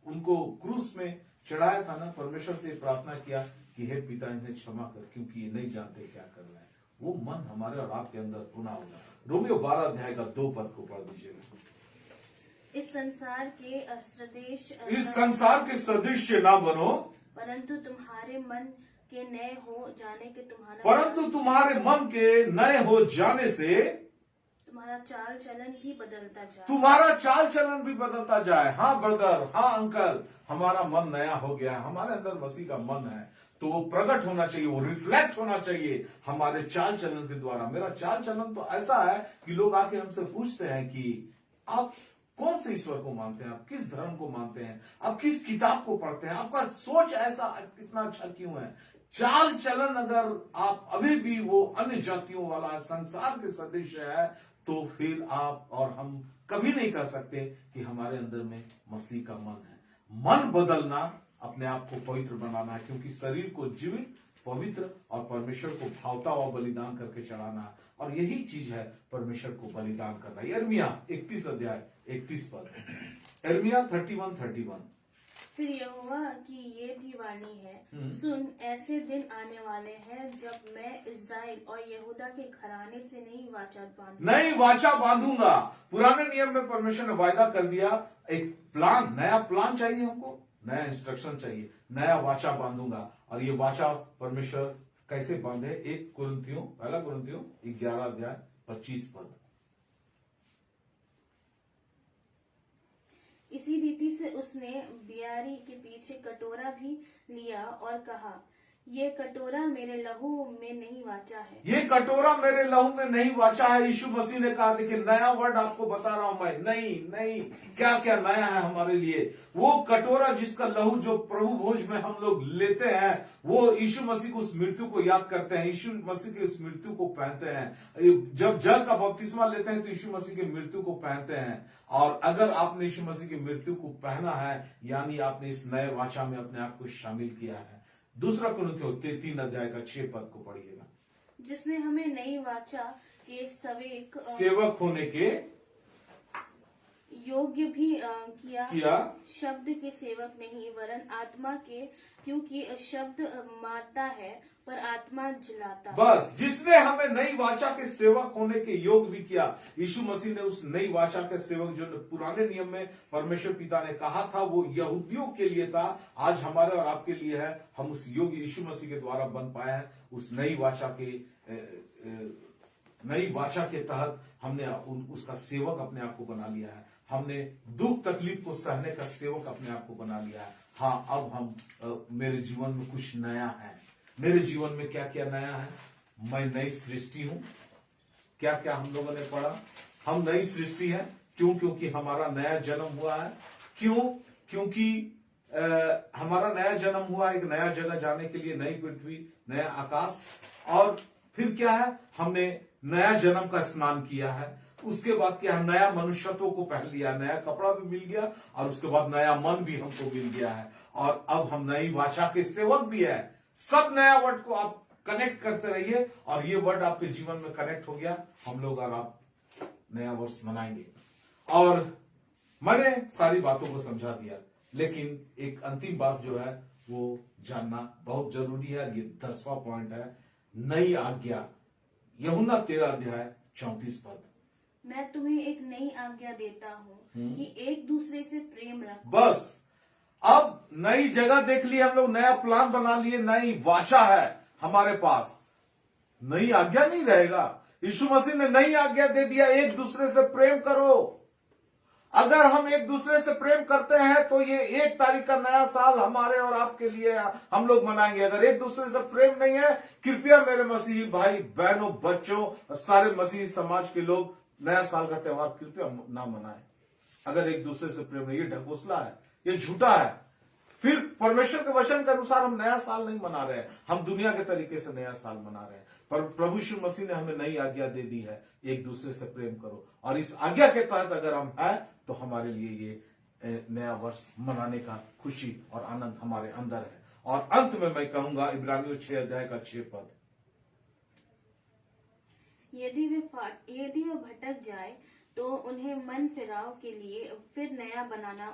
उनको क्रूस में चढ़ाया था ना, परमेश्वर से प्रार्थना किया कि हे पिता इन्हें क्षमा कर, क्योंकि ये नहीं जानते क्या कर रहे हैं। वो मन हमारे और आपके अंदर होना होगा। रोमियो 12 अध्याय का 2 पद को पढ़ दीजिएगा। इस संसार के सदृश इस संसार के सदृश ना बनो, परंतु तुम्हारे मन के नए हो जाने के परंतु तुम्हारे मन के नए हो जाने से तुम्हारा चाल चलन भी बदलता जाए। तुम्हारा चाल चलन भी बदलता जाए। हाँ ब्रदर, हाँ अंकल, हमारा मन नया हो गया है, हमारे अंदर मसीह का मन है, तो वो प्रकट होना चाहिए, वो रिफ्लेक्ट होना चाहिए हमारे चाल चलन के द्वारा। मेरा चाल चलन तो ऐसा है कि लोग आके हमसे पूछते हैं कि आप कौन से ईश्वर को मानते हैं, आप किस धर्म को मानते हैं, आप किस किताब को पढ़ते हैं, आपका सोच ऐसा इतना अच्छा क्यों है। चाल चलन अगर आप अभी भी वो अन्य जातियों वाला संसार के सदृश है, तो फिर आप और हम कभी नहीं कह सकते कि हमारे अंदर में मसीह का मन है। मन बदलना अपने आप को पवित्र बनाना है, क्योंकि शरीर को जीवित, पवित्र और परमेश्वर को भावता हुआ बलिदान करके चढ़ाना, और यही चीज है परमेश्वर को बलिदान करना। यिर्मयाह 31 अध्याय 31 पद, यिर्मयाह 31:31। फिर यहोवा की ये भी वाणी है, सुन, ऐसे दिन आने वाले हैं जब मैं इस्राएल और यहूदा के घराने से नई वाचा बांधूंगा। पुराने नियम में परमेश्वर ने वायदा कर दिया, एक प्लान, नया प्लान चाहिए हमको, नया इंस्ट्रक्शन चाहिए, नया वाचा बांधूंगा। और ये वाचा परमेश्वर कैसे बांधे? 1 कुरिन्थियों 11 अध्याय 25 पद। इसी रीति से उसने बियारी के पीछे कटोरा भी लिया और कहा, ये कटोरा मेरे लहू में नहीं वाचा है। ये कटोरा मेरे लहू में नहीं वाचा है। यीशु मसीह ने कहा, देखिए नया वर्ड आपको बता रहा हूं मैं, नहीं क्या क्या नया है हमारे लिए। वो कटोरा जिसका लहू जो प्रभु भोज में हम लोग लेते हैं, वो यीशु मसीह को उस मृत्यु को याद करते हैं, यीशु मसीह की उस मृत्यु को पहनते हैं। जब जल का बपतिस्मा लेते हैं तो यीशु मसीह की मृत्यु को पहनते हैं। और अगर आपने यीशु मसीह की मृत्यु को पहना है, यानी आपने इस नए वाचा में अपने आप को शामिल किया है। 2 कुरिन्थियों 3 अध्याय का 6 पद को पढ़िएगा। जिसने हमें नई वाचा के सेवक होने के योग्य भी किया, शब्द के सेवक नहीं वरन आत्मा के, क्योंकि शब्द मारता है पर आत्मा जिलाता। बस जिसने हमें नई वाचा के सेवक होने के योग्य भी किया। यीशु मसीह ने उस नई वाचा के सेवक, जो पुराने नियम में परमेश्वर पिता ने कहा था वो यहूदियों के लिए था, आज हमारे और आपके लिए है। हम उस योग्य यीशु मसीह के द्वारा बन पाए हैं। उस नई वाचा के तहत हमने उसका सेवक अपने आप को बना लिया है। हमने दुख तकलीफ को सहने का सेवक अपने आप को बना लिया है। हाँ, अब हम मेरे जीवन में कुछ नया है। मेरे जीवन में क्या क्या नया है? मैं नई सृष्टि हूं। क्या क्या हम लोगों ने पढ़ा? हम नई सृष्टि है। क्यों? क्योंकि हमारा नया जन्म हुआ है। क्यों? क्योंकि हमारा नया जन्म हुआ एक नया जगह जाने के लिए, नई पृथ्वी, नया आकाश। और फिर क्या है? हमने नया जन्म का स्नान किया है। उसके बाद क्या है? नया मनुष्यत्व को पहन लिया, नया कपड़ा भी मिल गया, और उसके बाद नया मन भी हमको मिल गया है। और अब हम नई वाचा के सेवक भी है। सब नया वर्ड को आप कनेक्ट करते रहिए, और ये वर्ड आपके जीवन में कनेक्ट हो गया, हम लोग और आप नया वर्ष मनाएंगे। और मैंने सारी बातों को समझा दिया, लेकिन एक अंतिम बात जो है वो जानना बहुत जरूरी है। ये 10वां पॉइंट है, नई आज्ञा। यूहन्ना 13 अध्याय 34 पद। मैं तुम्हें एक नई आज्ञा देता हूँ कि एक दूसरे से प्रेम रखो। बस अब नई जगह देख ली हम लोग, नया प्लान बना लिए, नई वाचा है हमारे पास। नई आज्ञा नहीं रहेगा। यीशु मसीह ने नई आज्ञा दे दिया, एक दूसरे से प्रेम करो। अगर हम एक दूसरे से प्रेम करते हैं तो ये 1 तारीख का नया साल हमारे और आपके लिए हम लोग मनाएंगे। अगर एक दूसरे से प्रेम नहीं है, कृपया मेरे मसीही भाई बहनों, बच्चों, सारे मसीही समाज के लोग नया साल का त्योहार कृपया ना मनाएं। अगर एक दूसरे से प्रेम नहीं, ये ढकोसला है, ये झूठा है। फिर परमेश्वर के वचन के अनुसार हम नया साल नहीं मना रहे हैं, हम दुनिया के तरीके से नया साल मना रहे हैं। पर प्रभु यीशु मसीह ने हमें नई आज्ञा दे दी है, एक दूसरे से प्रेम करो। और इस आज्ञा के तहत अगर हम हैं तो हमारे लिए ये नया वर्ष मनाने का खुशी और आनंद हमारे अंदर है। और अंत में मैं कहूंगा इब्रानियों 6 अध्याय का 6 पद। यदि वे भटक जाए तो उन्हें मन फिराव के लिए फिर नया बनाना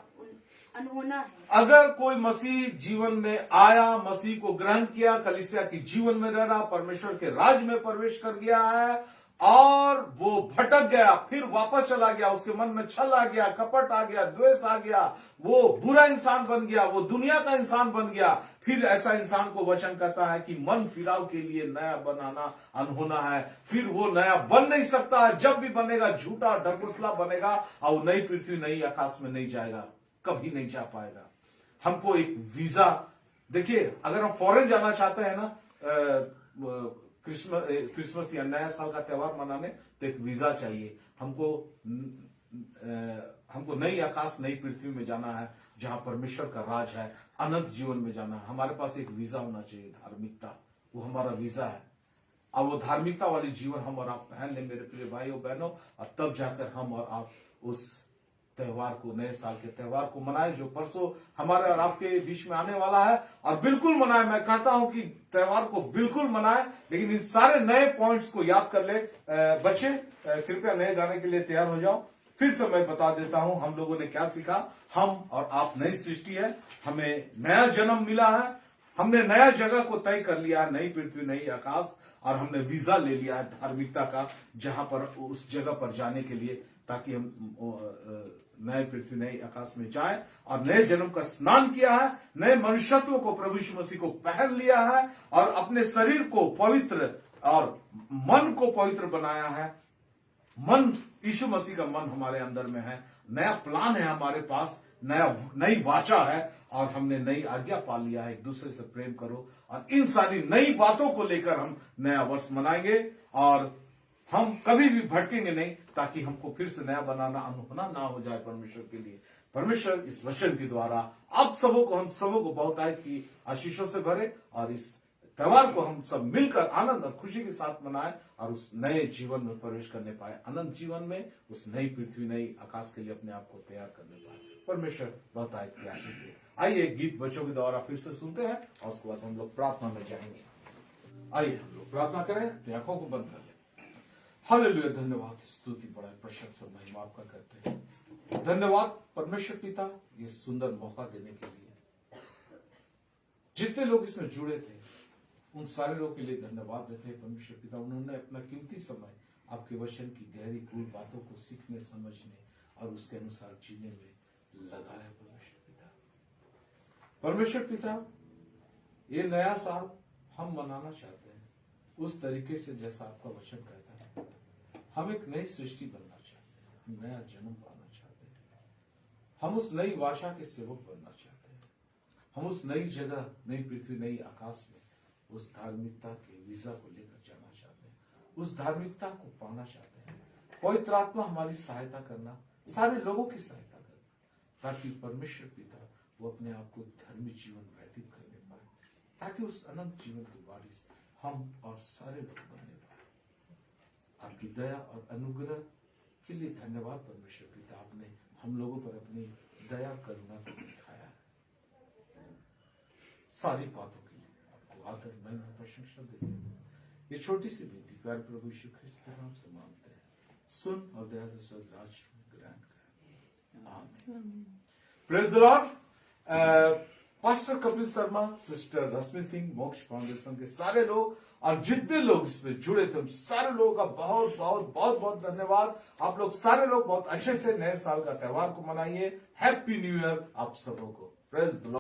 अनहोना है। अगर कोई मसीह जीवन में आया, मसीह को ग्रहण किया, कलीसिया के जीवन में रह रहा, परमेश्वर के राज में प्रवेश कर गया है और वो भटक गया, फिर वापस चला गया, उसके मन में छल आ गया, कपट आ गया, द्वेष आ गया, वो बुरा इंसान बन गया, वो दुनिया का इंसान बन गया, फिर ऐसा इंसान को वचन कहता है कि मन फिराव के लिए नया बनाना अनहोना है। फिर वो नया बन नहीं सकता है, जब भी बनेगा झूठा ढकोसला बनेगा और नई पृथ्वी नई आकाश में नहीं जाएगा, कभी नहीं जा पाएगा। हमको एक वीजा, देखिए अगर हम फॉरेन जाना चाहते हैं ना क्रिसमस या नया साल का त्योहार मनाने, तो एक वीजा चाहिए। हमको नई आकाश नई पृथ्वी में जाना है जहां परमेश्वर का राज है, अनंत जीवन में जाना है। हमारे पास एक वीजा होना चाहिए, धार्मिकता, वो हमारा वीजा है। और वो धार्मिकता वाली जीवन हम और आप पहन ले मेरे प्रिय भाइयों बहनों, और तब जाकर हम और आप उस त्योहार को, नए साल के त्योहार को मनाए जो परसों हमारे और आपके बीच में आने वाला है। और बिल्कुल मनाए, मैं कहता हूं कि त्योहार को बिल्कुल मनाए, लेकिन इन सारे नए पॉइंट्स को याद कर ले। बच्चे कृपया नए गाने के लिए तैयार हो जाओ। फिर से मैं बता देता हूं हम लोगों ने क्या सीखा। हम और आप नई सृष्टि है, हमें नया जन्म मिला है, हमने नया जगह को तय कर लिया है, नई पृथ्वी नई आकाश, और हमने वीजा ले लिया है धार्मिकता का, जहां पर उस जगह पर जाने के लिए, ताकि हम नए पृथ्वी नई आकाश में जाए। और नए जन्म का स्नान किया है, नए मनुष्यत्व को प्रभु यीशु मसीह को पहन लिया है, और अपने शरीर को पवित्र और मन को पवित्र बनाया है। मन, यीशु मसीह का मन हमारे अंदर में है, नया प्लान है हमारे पास, नई वाचा है, और हमने नई आज्ञा पा लिया है, एक दूसरे से प्रेम करो। और इन सारी नई बातों को लेकर हम नया वर्ष मनाएंगे, और हम कभी भी भटकेंगे नहीं, ताकि हमको फिर से नया बनाना अनहोना ना हो जाए परमेश्वर के लिए। परमेश्वर इस वचन के द्वारा आप सबों को, हम सबों को बहुतायत की आशीषों से भरे, और इस त्योहार को हम सब मिलकर आनंद और खुशी के साथ मनाएं, और उस नए जीवन में प्रवेश करने पाए, अनंत जीवन में, उस नई पृथ्वी नई आकाश के लिए अपने आप को तैयार करने पाए। परमेश्वर बहुतायत की आशीष दे। आइए गीत बच्चों के द्वारा फिर से सुनते हैं, और उसके बाद हम लोग प्रार्थना में जाएंगे। आइए हम लोग प्रार्थना करें, अपनी आंखों को बंद कर लें। हालेलुया, धन्यवाद, स्तुति, बड़ा प्रशंसा, महिमा आपका करते हैं। धन्यवाद परमेश्वर पिता, ये सुंदर मौका देने के लिए। जितने लोग इसमें जुड़े थे उन सारे लोगों के लिए धन्यवाद देते हैं परमेश्वर पिता। उन्होंने अपना कीमती समय आपके वचन की गहरी गूढ़ बातों को सीखने, समझने और उसके अनुसार जीने में लगाया परमेश्वर पिता। परमेश्वर पिता, ये नया साल हम मनाना चाहते हैं उस तरीके से जैसा आपका वचन कहता है। हम एक नई सृष्टि बनना चाहते हैं, हम नया जन्म पाना चाहते हैं, हम उस नई वाचा के सेवक बनना चाहते हैं, हम उस नई जगह, नई पृथ्वी नई आकाश में उस धार्मिकता के वीजा को लेकर जाना चाहते हैं, उस धार्मिकता को पाना चाहते हैं। पवित्र आत्मा हमारी सहायता करना, सारे लोगों की सहायता करना, ताकि परमेश्वर पिता वो अपने आप को धर्मी जीवन व्यतीत करने पाए, ताकि उस अनंत जीवन के वारिस हम और सारे लोग बनने पाए। आपकी दया और अनुग्रह के लिए धन्यवाद परमेश्वर पिता। आपने हम लोगों पर अपनी दया करुणा को दिखाया है। सारी बातों के लिए आपको आदर, महिमा, प्रशंसा देते हैं। ये छोटी सी विनती प्यारे प्रभु यीशु ख्रिस्त के नाम से मांगते हैं, सुन और दया से स्वर्ग राज ग्रहण कर। आमीन। Praise the lord. Pastor Kapil Sharma, sister Rashmi Singh, Moksha foundation के सारे लोग और जितने लोग इसमें जुड़े थे, सारे लोगों का बहुत बहुत बहुत बहुत धन्यवाद। आप लोग सारे लोग बहुत अच्छे से नए साल का त्योहार को मनाइए। हैप्पी न्यू ईयर आप सबों को। Praise the Lord.